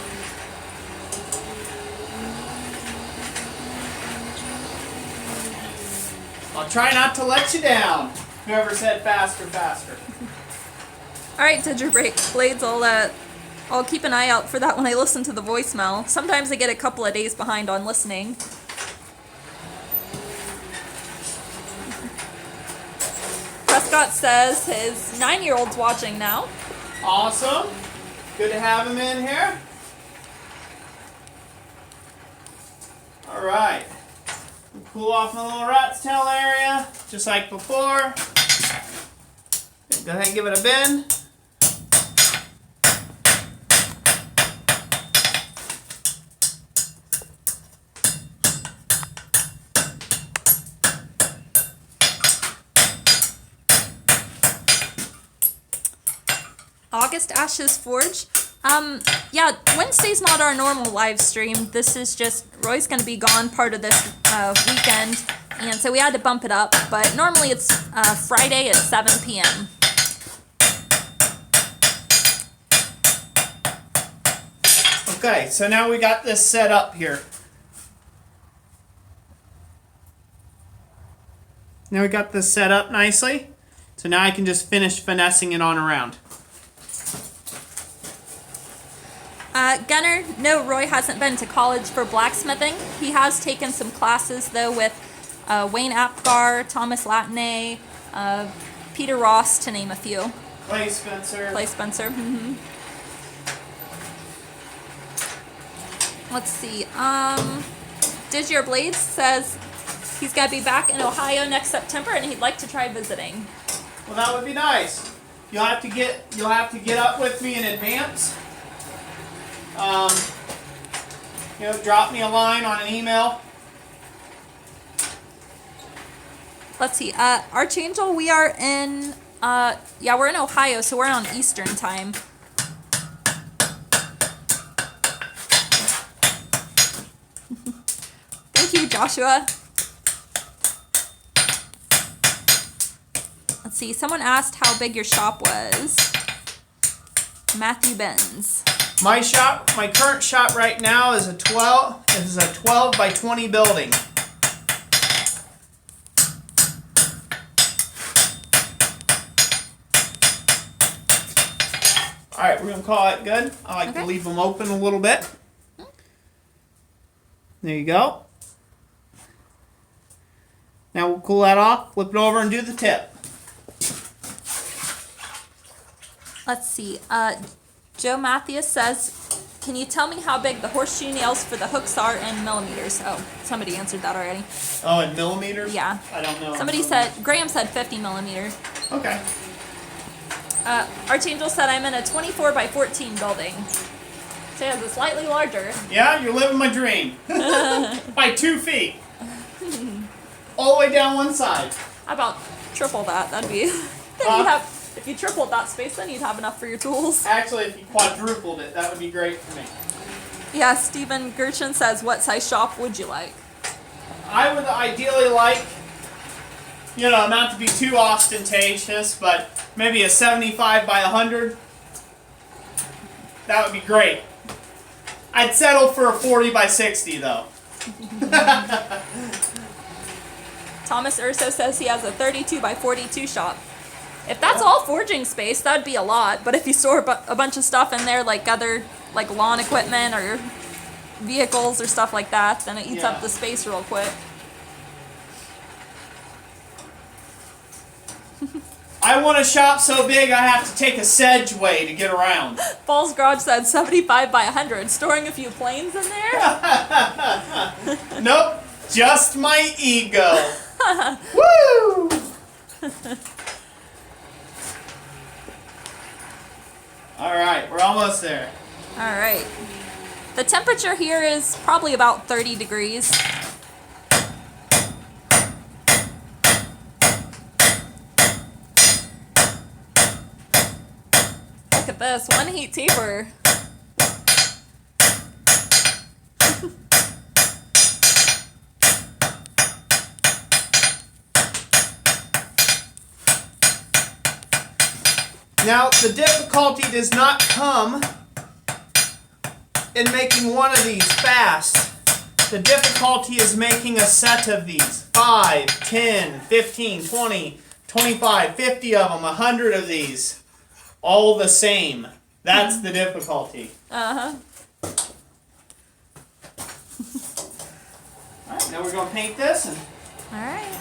I'll try not to let you down. Whoever said faster, faster. All right, Didger Blades, I'll keep an eye out for that when I listen to the voicemail. Sometimes I get a couple of days behind on listening. Prescott says his 9-year-old's watching now. Awesome. Good to have him in here. All right. Cool off my little rat's tail area, just like before. Go ahead and give it a bend. August Ashes Forge. Yeah, Wednesday's not our normal live stream. This is just, Roy's going to be gone part of this weekend, and so we had to bump it up, but normally it's Friday at 7 p.m. Okay, so now we got this set up here. Now we got this set up nicely, so now I can just finish finessing it on around. Gunner, no, Roy hasn't been to college for blacksmithing. He has taken some classes, though, with Wayne Apgar, Thomas Latney, Peter Ross, to name a few. Clay Spencer. Clay Spencer. Mm-hmm. Let's see. Digier Blades says he's gonna be back in Ohio next September and he'd like to try visiting. Well, that would be nice. You'll have to get up with me in advance. Drop me a line on an email. Let's see. Archangel, we are in. We're in Ohio, so we're on Eastern time. Thank you, Joshua. Let's see. Someone asked how big your shop was. Matthew Benz. My current shop right now is a 12 by 20 building. All right, we're gonna call it good. I like to leave them open a little bit. There you go. Now we'll cool that off, flip it over, and do the tip. Let's see. Joe Mathias says, can you tell me how big the horseshoe nails for the hooks are in millimeters? Oh, somebody answered that already. Oh, in millimeters? Yeah. I don't know. Graham said 50 millimeter. Okay. Archangel said, I'm in a 24 by 14 building. So yeah, it's slightly larger. Yeah, you're living my dream. By 2 feet. All the way down one side. How about triple that? That'd be... If you tripled that space, then you'd have enough for your tools. Actually, if you quadrupled it, that would be great for me. Yeah, Stephen Gershon says, what size shop would you like? I would ideally like, not to be too ostentatious, but maybe a 75 by 100. That would be great. I'd settle for a 40 by 60, though. Thomas Urso says he has a 32 by 42 shop. If that's all forging space, that'd be a lot. But if you store a bunch of stuff in there, like other lawn equipment or vehicles or stuff like that, then it eats up the space real quick. I want a shop so big I have to take a Sedgeway to get around. Paul's Garage said 75 by 100. Storing a few planes in there? Nope, just my ego. Woo! All right, we're almost there. All right. The temperature here is probably about 30 degrees. Look at this, one heat taper. Now, the difficulty does not come in making one of these fast. The difficulty is making a set of these. 5, 10, 15, 20, 25, 50 of them, 100 of these. All the same. That's the difficulty. Uh-huh. Alright, now we're going to paint this. And All right.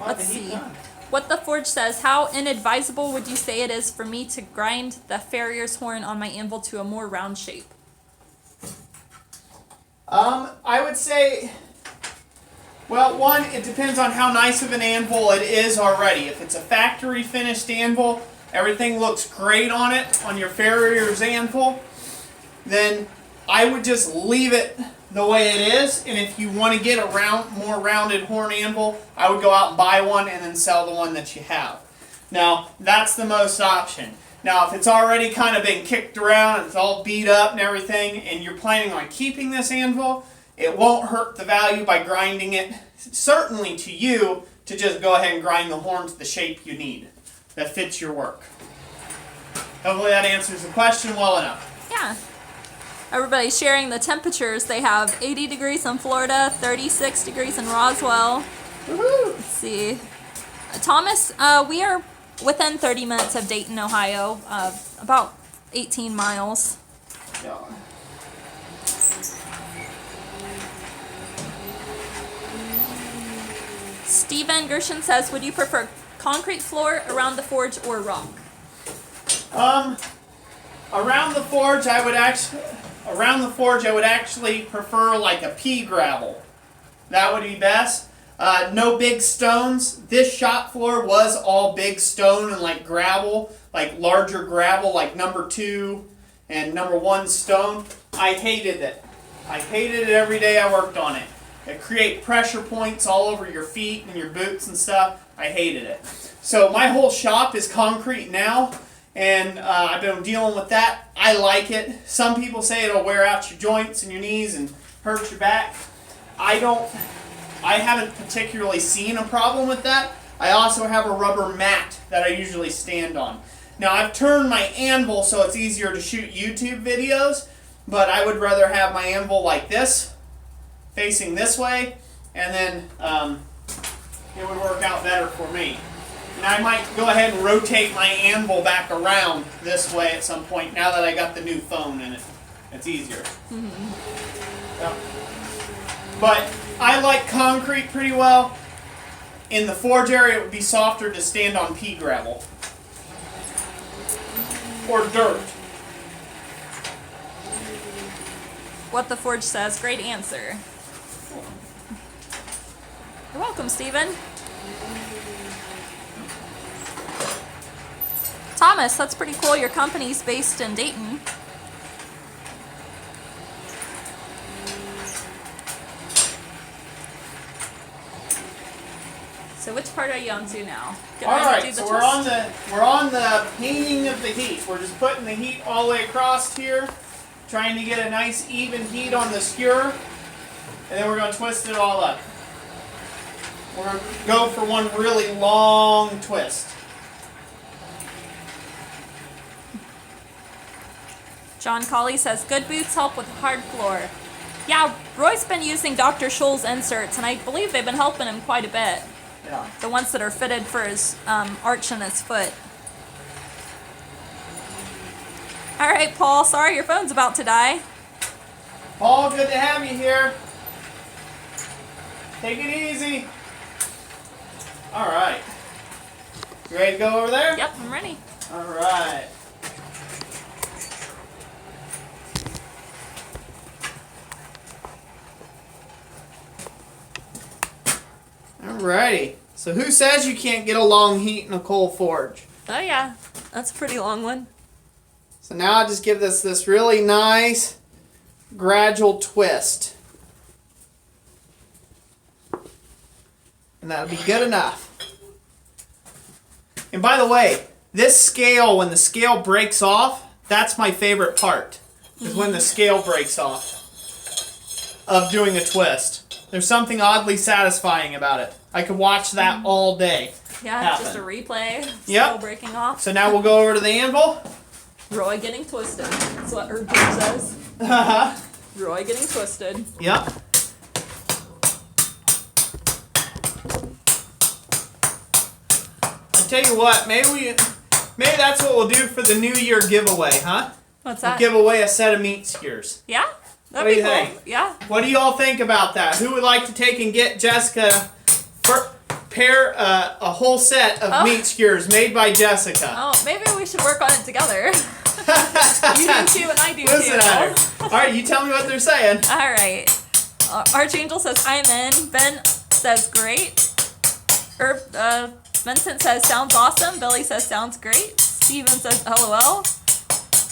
let Let's the heat see. done. What the Forge says, how inadvisable would you say it is for me to grind the farrier's horn on my anvil to a more round shape? I would say, well, one, it depends on how nice of an anvil it is already. If it's a factory finished anvil, everything looks great on it, on your farrier's anvil, then I would just leave it the way it is. And if you want to get a more rounded horn anvil, I would go out and buy one and then sell the one that you have. Now, that's the most option. Now, if it's already kind of been kicked around and it's all beat up and everything, and you're planning on keeping this anvil, it won't hurt the value by grinding it, certainly to you, to just go ahead and grind the horn to the shape you need that fits your work. Hopefully that answers the question well enough. Yeah. Everybody's sharing the temperatures. They have 80 degrees in Florida, 36 degrees in Roswell. Woohoo! Let's see. Thomas, we are within 30 minutes of Dayton, Ohio, about 18 miles. Yeah. Steven Gershon says, would you prefer concrete floor around the forge or rock? Around the forge, I would actually prefer like a pea gravel. That would be best. No big stones. This shop floor was all big stone and like gravel, like larger gravel, like number 2 and number 1 stone. I hated it. I hated it every day I worked on it. It create pressure points all over your feet and your boots and stuff. I hated it. So my whole shop is concrete now, and I've been dealing with that. I like it. Some people say it'll wear out your joints and your knees and hurt your back. I haven't particularly seen a problem with that. I also have a rubber mat that I usually stand on. Now I've turned my anvil so it's easier to shoot YouTube videos, but I would rather have my anvil like this, facing this way, and then it would work out better for me. And I might go ahead and rotate my anvil back around this way at some point now that I got the new phone in it. It's easier. Yeah. But I like concrete pretty well. In the forge area, it would be softer to stand on pea gravel. Or dirt. What the forge says, great answer. You're welcome, Stephen. Thomas, that's pretty cool. Your company's based in Dayton. So which part are you on to now? All right, so we're on the painting of the heat. We're just putting the heat all the way across here, trying to get a nice even heat on the skewer, and then we're going to twist it all up. We're going to go for one really long twist. John Colley says, good boots help with hard floor. Yeah, Roy's been using Dr. Scholl's inserts, and I believe they've been helping him quite a bit. Yeah. The ones that are fitted for his arch in his foot. All right, Paul, sorry your phone's about to die. Paul, good to have you here. Take it easy. All right. You ready to go over there? Yep, I'm ready. All right. Alrighty. So who says you can't get a long heat in a coal forge? Oh yeah, that's a pretty long one. So now I just give this really nice gradual twist. And that'll be good enough. And by the way, this scale, when the scale breaks off, that's my favorite part. Is when the scale breaks off of doing a twist. There's something oddly satisfying about it. I could watch that all day. Yeah, happen. just a replay. Yep. Still breaking off. So now we'll go over to the anvil. Roy getting twisted. That's what Herb says. Roy getting twisted. Yep. I tell you what, maybe that's what we'll do for the New Year giveaway, huh? What's that? We'll give away a set of meat skewers. Yeah? What That'd do be you cool. think? Yeah. What do you all think about that? Who would like to take and get Jessica a whole set of meat skewers made by Jessica? Oh, maybe we should work on it together. You do too, and I do Listen too. at her. All right, you tell me what they're saying. All right. Archangel says, I'm in. Ben says, great. Vincent says, sounds awesome. Billy says, sounds great. Steven says, LOL.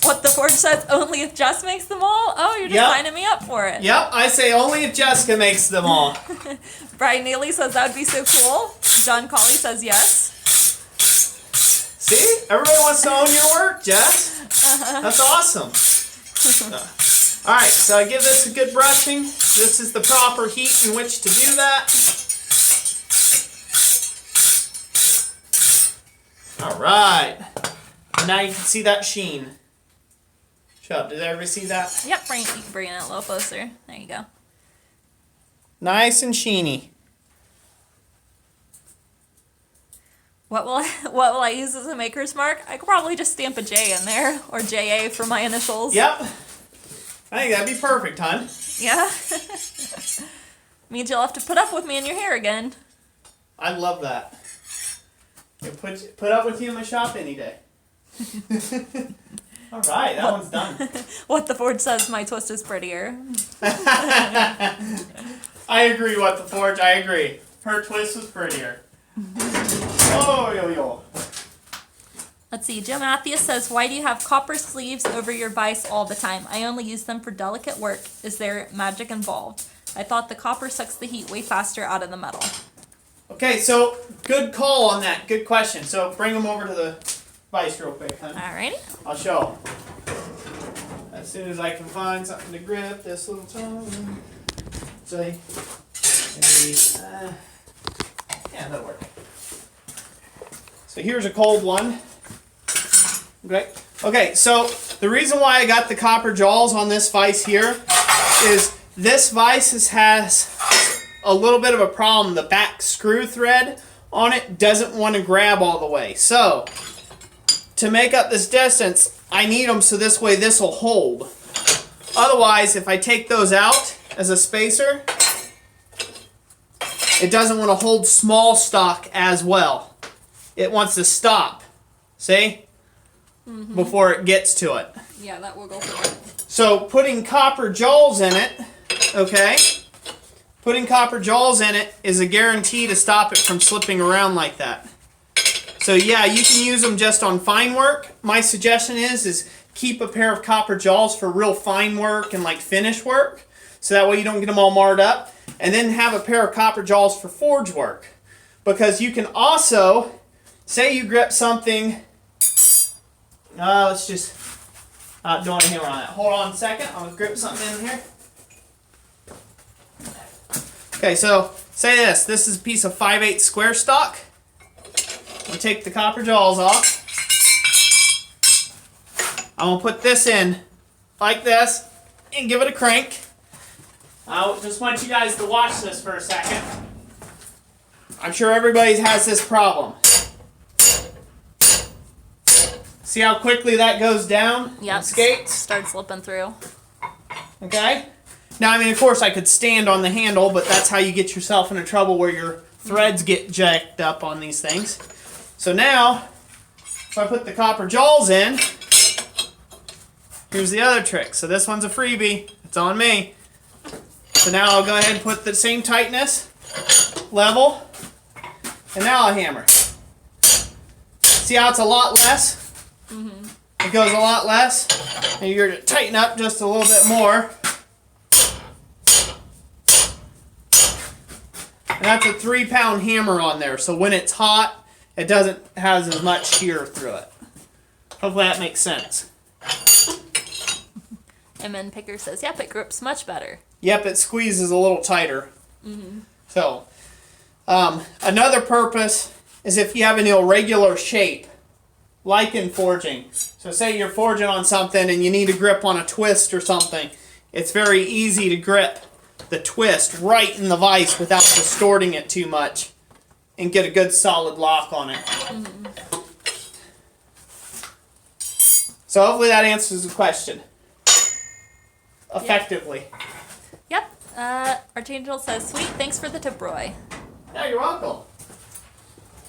What the forge says, only if Jess makes them all? Oh, you're just signing me up for it. Yep, I say only if Jessica makes them all. Brian Neely says, that would be so cool. John Colley says, yes. See? Everybody wants to own your work, Jess. That's awesome. All right, so I give this a good brushing. This is the proper heat in which to do that. All right. And now you can see that sheen. Shut up. Did everybody see that? Yep, you can bring it a little closer. There you go. Nice and sheeny. What will I use as a maker's mark? I could probably just stamp a J in there, or JA for my initials. Yep. I think that'd be perfect, hon. Yeah. Means you'll have to put up with me in your hair again. I love that. Put up with you in my shop any day. All right, that one's done. What the Forge says, my twist is prettier. I agree, What the Forge, I agree. Her twist was prettier. Oh, yo. Let's see, Joe Matthews says, why do you have copper sleeves over your vise all the time? I only use them for delicate work. Is there magic involved? I thought the copper sucks the heat way faster out of the metal. Okay, so good call on that. Good question. So bring them over to the vise real quick, honey. Alrighty. I'll show. As soon as I can find something to grip this little tongue. See? Yeah, that'll work. So here's a cold one. Okay, so the reason why I got the copper jawls on this vise here is this vise has a little bit of a problem. The back screw thread on it doesn't want to grab all the way. So to make up this distance, I need them so this way this will hold. Otherwise, if I take those out as a spacer, it doesn't want to hold small stock as well. It wants to stop. See? Mm-hmm. Before it gets to it. Yeah, that will go for it. So putting copper jawls in it, okay? Putting copper jawls in it is a guarantee to stop it from slipping around like that. So yeah, you can use them just on fine work. My suggestion is keep a pair of copper jawls for real fine work and like finish work. So that way you don't get them all marred up. And then have a pair of copper jawls for forge work. Because you can also, say you grip something, let's just do a hammer on that. Hold on a second, I'm gonna grip something in here. Okay, so say this is a piece of 5/8 square stock. We take the copper jawls off. I'm gonna put this in like this and give it a crank. I just want you guys to watch this for a second. I'm sure everybody has this problem. See how quickly that goes down? Yep. Skates? Starts slipping through. Okay? Now, I mean, of course, I could stand on the handle, but that's how you get yourself into trouble where your threads get jacked up on these things. So now, if I put the copper jawls in, here's the other trick. So this one's a freebie. It's on me. So now I'll go ahead and put the same tightness, level, and now I'll hammer. See how it's a lot less? Mm-hmm. It goes a lot less. And you're going to tighten up just a little bit more. And that's a 3-pound hammer on there. So when it's hot, it doesn't have as much shear through it. Hopefully that makes sense. And then Picker says, yep, it grips much better. Yep, it squeezes a little tighter. Mm-hmm. So, another purpose is if you have an irregular shape, like in forging. So say you're forging on something and you need a grip on a twist or something. It's very easy to grip the twist right in the vise without distorting it too much and get a good solid lock on it. Mm-hmm. So hopefully that answers the question effectively. Yep. Archangel says, sweet, thanks for the tip, Roy. Yeah, you're welcome.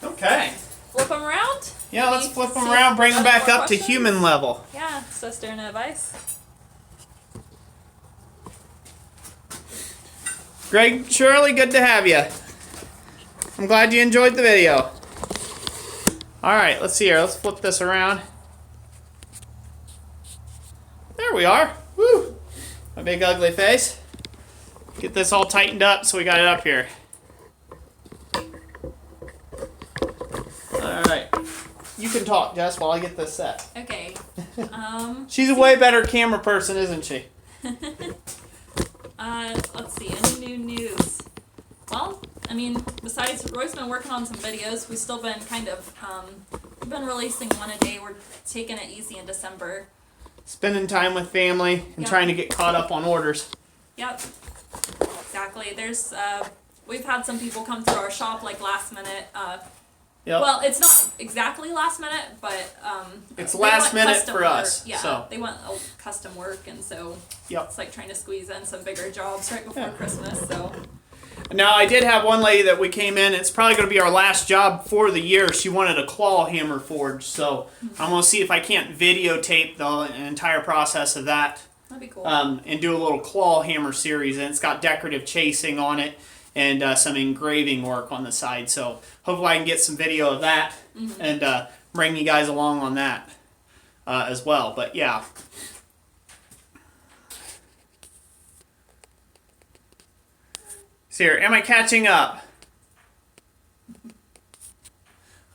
Okay. Flip them around? Yeah, let's flip them around, bring them back up to human level. Yeah, so staring at advice. Greg, Shirley, good to have you. I'm glad you enjoyed the video. Alright, let's see here. Let's flip this around. There we are. Woo! My big ugly face. Get this all tightened up so we got it up here. Alright. You can talk, Jess, while I get this set. Okay. She's a way better camera person, isn't she? Let's see, any new news? Well, I mean, besides Roy's been working on some videos, we've still been kind of, we've been releasing one a day. We're taking it easy in December. Spending time with family and trying to get caught up on orders. Yep. Exactly. There's, we've had some people come through our shop like last minute. Yep. Well, it's not exactly last minute, but it's last minute for us. Yeah, so. They want custom work, and so yep. it's like trying to squeeze in some bigger jobs right before Christmas. So Now, I did have one lady that we came in. It's probably going to be our last job for the year. She wanted a claw hammer forged, so I'm going to see if I can't videotape the entire process of that. That'd be cool. And do a little claw hammer series, and it's got decorative chasing on it and some engraving work on the side. So hopefully I can get some video of that and bring you guys along on that as well. But yeah. So here, am I catching up?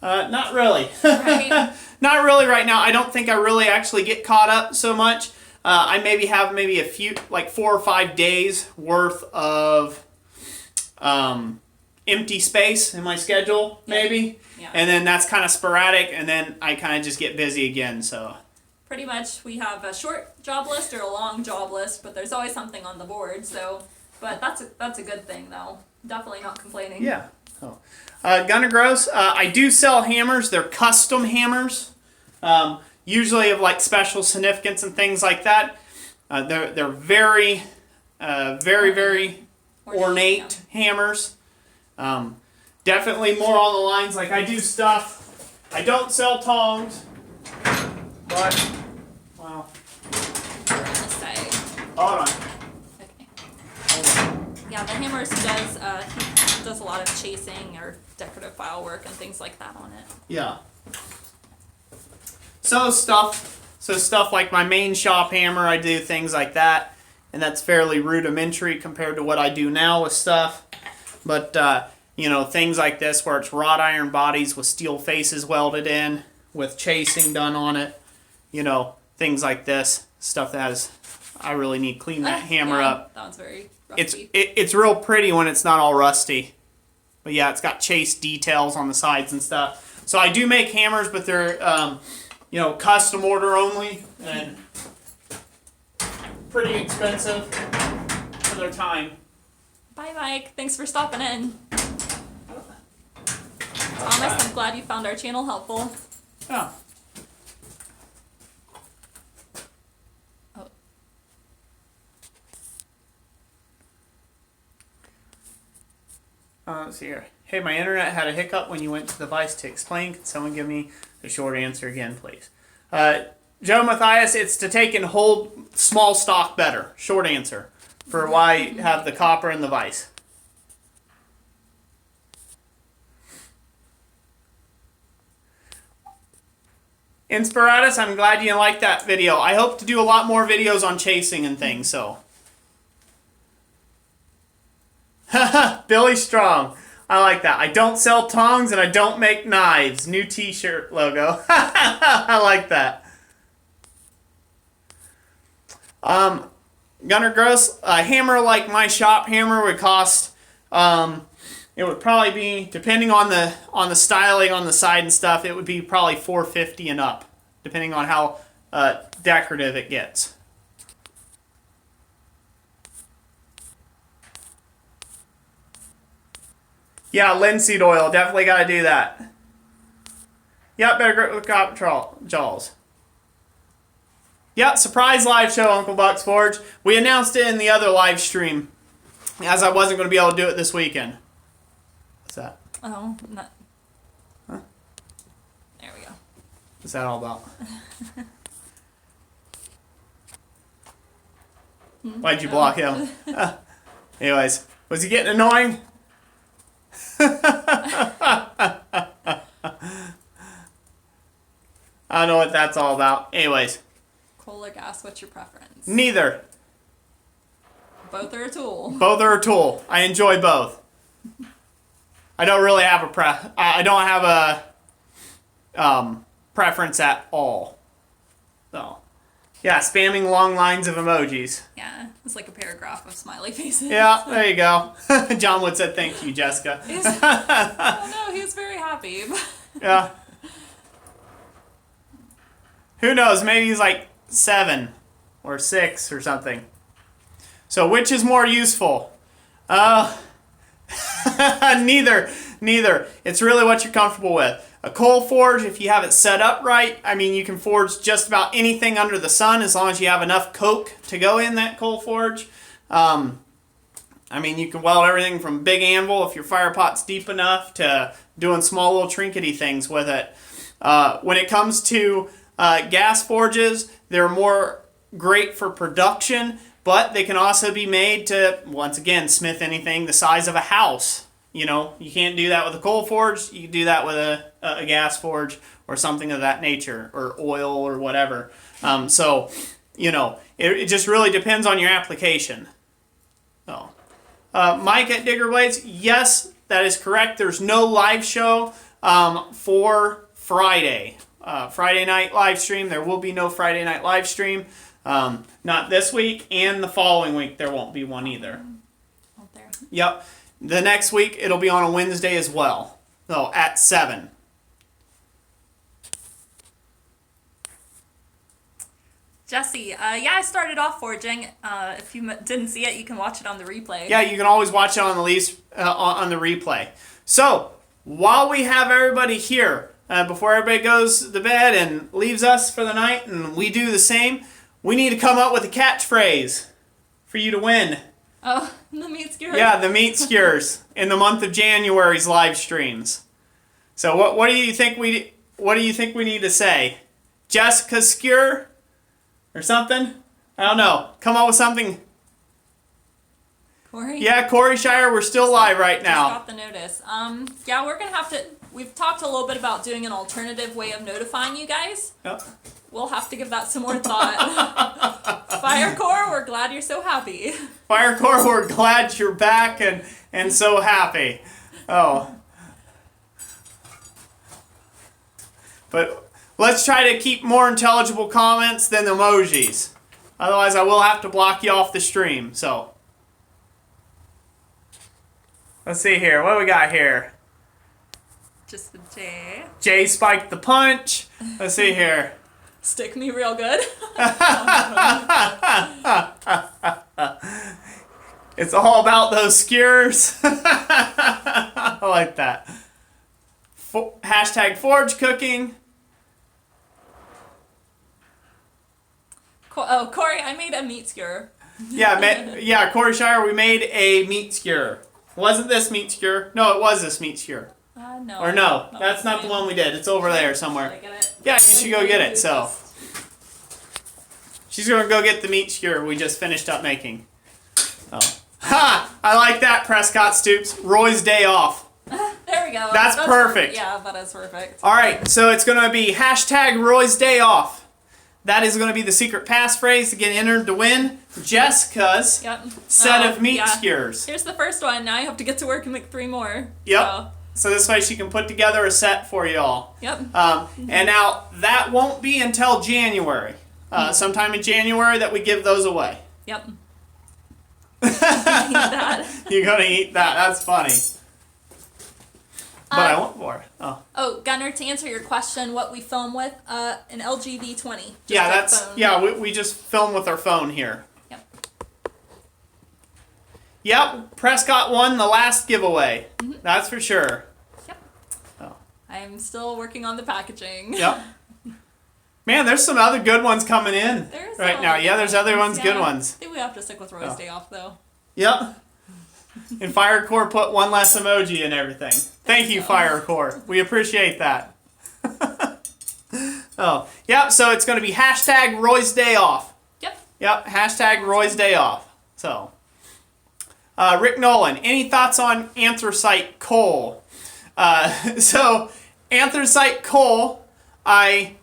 Not really. Right. Not really right now. I don't think I really actually get caught up so much. I maybe have a few, like 4 or 5 days worth of empty space in my schedule, maybe. Yeah. And then that's kind of sporadic, and then I kind of just get busy again, so. Pretty much we have a short job list or a long job list, but there's always something on the board, so. But that's a good thing, though. Definitely not complaining. Yeah. Oh. Gunner Gross, I do sell hammers. They're custom hammers, usually of like special significance and things like that. They're very, very ornate hammers. Definitely more on the lines like I do stuff. I don't sell tongs, but well. We're gonna say. Hold on. Yeah, the hammers he does a lot of chasing or decorative file work and things like that on it. Yeah. So stuff like my main shop hammer, I do things like that, and that's fairly rudimentary compared to what I do now with stuff. But things like this where it's wrought iron bodies with steel faces welded in, with chasing done on it, things like this, stuff that I really need to clean that hammer up. That one's very rusty. It's real pretty when it's not all rusty. But yeah, it's got chase details on the sides and stuff. So I do make hammers, but they're custom order only and pretty expensive for their time. Bye, Mike. Thanks for stopping in. Thomas, I'm glad you found our channel helpful. Oh. Let's see here. Hey, my internet had a hiccup when you went to the device to explain. Can someone give me the short answer again, please? Joe Matthias, it's to take and hold small stock better. Short answer for why you have the copper and the vise. Inspiratus, I'm glad you liked that video. I hope to do a lot more videos on chasing and things, so. Billy Strong. I like that. I don't sell tongs and I don't make knives. New t-shirt logo. I like that. Gunner Gross, a hammer like my shop hammer would cost, it would probably be, depending on the styling on the side and stuff, it would be probably $450 and up, depending on how decorative it gets. Yeah, linseed oil. Definitely got to do that. Yeah, better grip with copper jaws. Yeah, surprise live show, Uncle Buck's Forge. We announced it in the other live stream, as I wasn't going to be able to do it this weekend. What's that? Oh, not. Huh? There we go. What's that all about? Why'd you block him? Anyways, was he getting annoying? I don't know what that's all about. Anyways. Coal or gas, what's your preference? Neither. Both are a tool. Both are a tool. I enjoy both. I don't really have I don't have a preference at all. So, yeah, spamming long lines of emojis. Yeah, it's like a paragraph of smiley faces. Yeah, there you go. John Wood said thank you, Jessica. Oh no, he was very happy. Yeah. Who knows? Maybe he's like 7 or 6 or something. So which is more useful? Neither. It's really what you're comfortable with. A coal forge, if you have it set up right, I mean, you can forge just about anything under the sun as long as you have enough coke to go in that coal forge. I mean, you can weld everything from big anvil if your fire pot's deep enough to doing small little trinkety things with it. When it comes to gas forges, they're more great for production, but they can also be made to, once again, smith anything the size of a house. You know, you can't do that with a coal forge. You can do that with a gas forge or something of that nature, or oil or whatever. So, you know, it just really depends on your application. So, Mike at Digger Blades, yes, that is correct. There's no live show for Friday. Friday night live stream. There will be no Friday night live stream. Not this week, and the following week there won't be one either. Out there. Yep. The next week it'll be on a Wednesday as well. So at 7. Jesse, yeah, I started off forging. If you didn't see it, you can watch it on the replay. Yeah, you can always watch it on on the replay. So while we have everybody here, before everybody goes to bed and leaves us for the night, and we do the same, we need to come up with a catchphrase for you to win. Oh, the meat skewers. Yeah, the meat skewers in the month of January's live streams. So what do you think we need to say? Jessica skewer or something? I don't know. Come up with something. Corey? Yeah, Corey Shire, we're still live right now. Just got the notice. Yeah, we're gonna have to. We've talked a little bit about doing an alternative way of notifying you guys. Yep. We'll have to give that some more thought. Firecore, we're glad you're so happy. Firecore, we're glad you're back and so happy. Oh. But let's try to keep more intelligible comments than emojis. Otherwise, I will have to block you off the stream. So, let's see here. What do we got here? Just the J. Jay spiked the punch. Let's see here. Stick me real good. It's all about those skewers. I like that. Hashtag forge cooking. Oh, Corey, I made a meat skewer. Yeah, Corey Shire, we made a meat skewer. Wasn't this meat skewer? No, it was this meat skewer. No. Or no, that's not the one we did. It's over there somewhere. Did I get it? Yeah, you should go get it. So she's gonna go get the meat skewer we just finished up making. Oh, ha! I like that, Prescott Stoops. Roy's day off. There we go. That's perfect. Yeah, that is perfect. All right, so it's gonna be hashtag Roy's day off. That is gonna be the secret passphrase to get entered to win Jessica's set of meat skewers. Here's the first one. Now I have to get to work and make 3 more. Yep. So this way she can put together a set for y'all. Yep. And now that won't be until January. Sometime in January that we give those away. Yep. Eat that. You're gonna eat that. That's funny. But I want more. Oh, Gunnar, to answer your question, what we film with, an LG V20. We just film with our phone here. Yep. Yep, Prescott won the last giveaway. Mm-hmm. That's for sure. Yep. Oh. I'm still working on the packaging. Yep. Man, there's some other good ones coming in right now. Yeah, there's other ones, good ones. I think we have to stick with Roy's day off, though. Yep. And Firecore put one less emoji and everything. Thank you, Firecore. We appreciate that. Oh, yep, so it's going to be hashtag Roy's day off. Yep, hashtag Roy's day off. So, Rick Nolan, any thoughts on anthracite coal? So, anthracite coal, I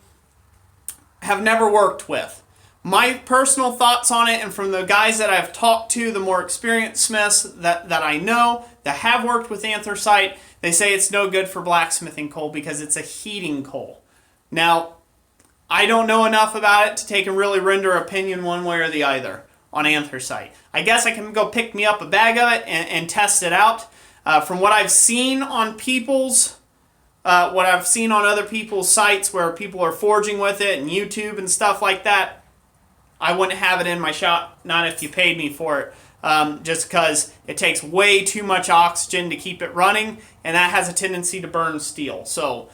have never worked with. My personal thoughts on it, and from the guys that I've talked to, the more experienced smiths that I know that have worked with anthracite, they say it's no good for blacksmithing coal because it's a heating coal. Now, I don't know enough about it to take and really render opinion one way or the other on anthracite. I guess I can go pick me up a bag of it and test it out. From what I've seen on what I've seen on other people's sites where people are forging with it and YouTube and stuff like that, I wouldn't have it in my shop, not if you paid me for it, just because it takes way too much oxygen to keep it running, and that has a tendency to burn steel. So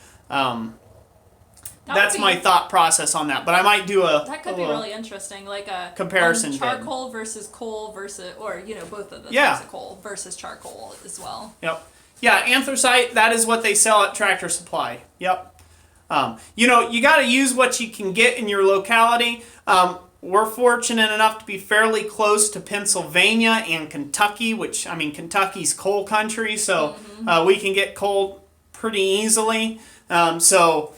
That's my thought process on that. But I might do that could be really interesting, like a comparison charcoal versus coal versus, or both of the types of coal versus charcoal as well. Yep. Yeah, anthracite. That is what they sell at Tractor Supply. Yep. You got to use what you can get in your locality. We're fortunate enough to be fairly close to Pennsylvania and Kentucky, which, Kentucky's coal country, so we can get coal pretty easily. So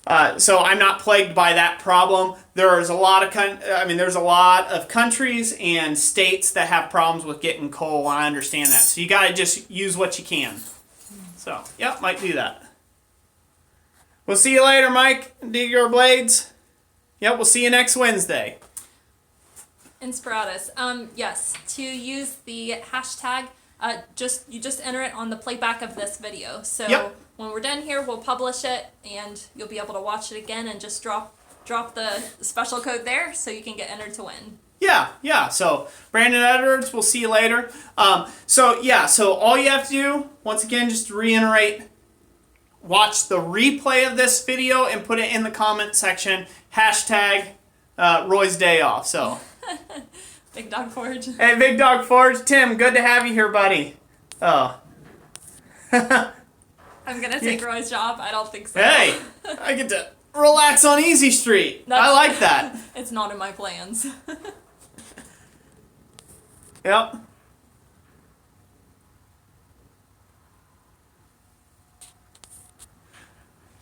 I'm not plagued by that problem. There's a lot of countries and states that have problems with getting coal, and I understand that. So you got to just use what you can. So, yep, might do that. We'll see you later, Mike. Dig your blades. Yep, we'll see you next Wednesday. Inspiratus. Yes, to use the hashtag, you just enter it on the playback of this video. So when we're done here, we'll publish it, and you'll be able to watch it again and just drop the special code there so you can get entered to win. Yeah. So, Brandon Edwards, we'll see you later. So all you have to do, once again, just to reiterate, watch the replay of this video and put it in the comment section. Hashtag Roy's Day Off. So, Big Dog Forge. Hey, Big Dog Forge. Tim, good to have you here, buddy. Oh. I'm going to take Roy's job? I don't think so. Hey, I get to relax on Easy Street. I like that. It's not in my plans. Yep.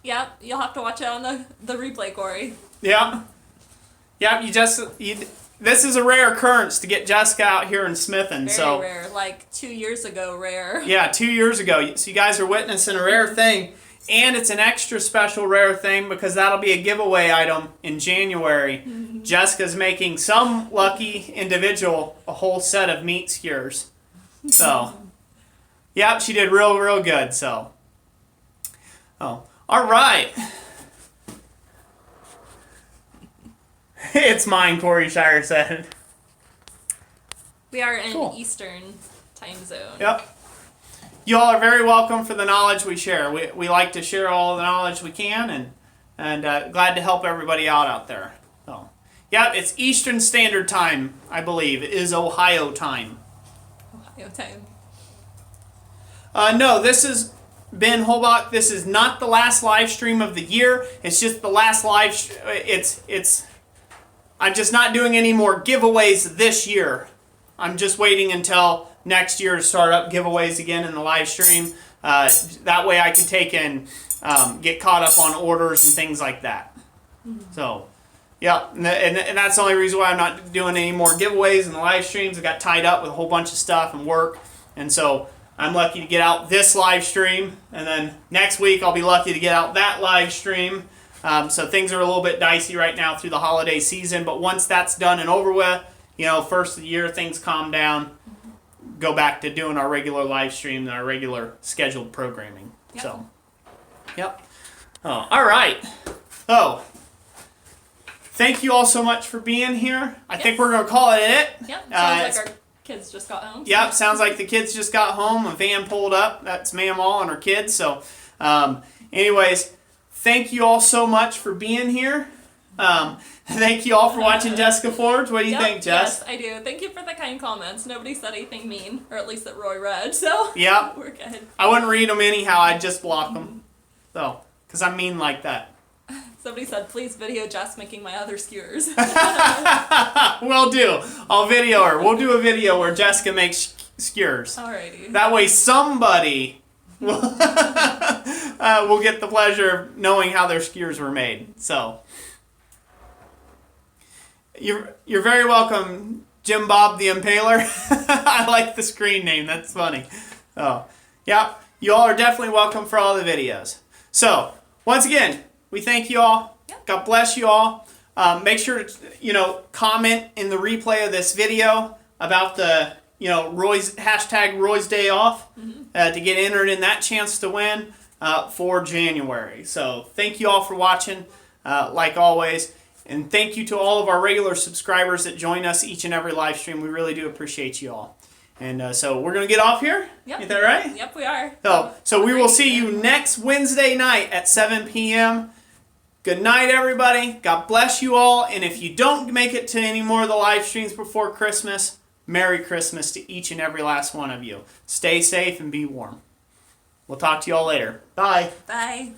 Yep, you'll have to watch it on the replay, Corey. Yep. This is a rare occurrence to get Jessica out here in Smithin. Very rare. Like 2 years ago, rare. Yeah, 2 years ago. So you guys are witnessing a rare thing. And it's an extra special rare thing because that'll be a giveaway item in January. Jessica's making some lucky individual a whole set of meat skewers. So, yep, she did real good. So, all right. It's mine, Corey Shire said. We are in Eastern time zone. Yep. You all are very welcome for the knowledge we share. We like to share all the knowledge we can, and glad to help everybody out there. So, yeah, it's Eastern Standard Time, I believe. It is Ohio time. Ohio time. No, this is Ben Holbach. This is not the last live stream of the year. It's just the last live. I'm just not doing any more giveaways this year. I'm just waiting until next year to start up giveaways again in the live stream. That way I can take and get caught up on orders and things like that. So, yeah, and that's the only reason why I'm not doing any more giveaways in the live streams. I got tied up with a whole bunch of stuff and work, and so I'm lucky to get out this live stream, and then next week I'll be lucky to get out that live stream. So things are a little bit dicey right now through the holiday season, but once that's done and over with, first of the year, things calm down, go back to doing our regular live stream and our regular scheduled programming. Yep. So, yep. Oh, all right. Oh, thank you all so much for being here. I think we're going to call it it. Yep, sounds like our kids just got home. Yep, sounds like the kids just got home. A van pulled up. That's Ma'am and her kids. So, anyways, thank you all so much for being here. Thank you all for watching Jessica Forge. What do you think, Jess? Yes, I do. Thank you for the kind comments. Nobody said anything mean, or at least that Roy read, so yep. We're good. I wouldn't read them anyhow. I'd just block them. So, because I'm mean like that. Somebody said, please video Jess making my other skewers. Will do. I'll video her. We'll do a video where Jessica makes skewers. Alrighty. That way somebody will get the pleasure of knowing how their skewers were made. So, you're very welcome, Jim Bob the Impaler. I like the screen name. That's funny. Oh, yeah. You all are definitely welcome for all the videos. So, once again, we thank you all. Yep. God bless you all. Make sure to, comment in the replay of this video about the, Roy's hashtag Roy's Day Off to get entered in that chance to win for January. So thank you all for watching, like always. And thank you to all of our regular subscribers that join us each and every live stream. We really do appreciate you all. And so we're going to get off here. Yep. Is that right? Yep, we are. So we will see you next Wednesday night at 7 p.m. Good night, everybody. God bless you all. And if you don't make it to any more of the live streams before Christmas, Merry Christmas to each and every last one of you. Stay safe and be warm. We'll talk to you all later. Bye. Bye.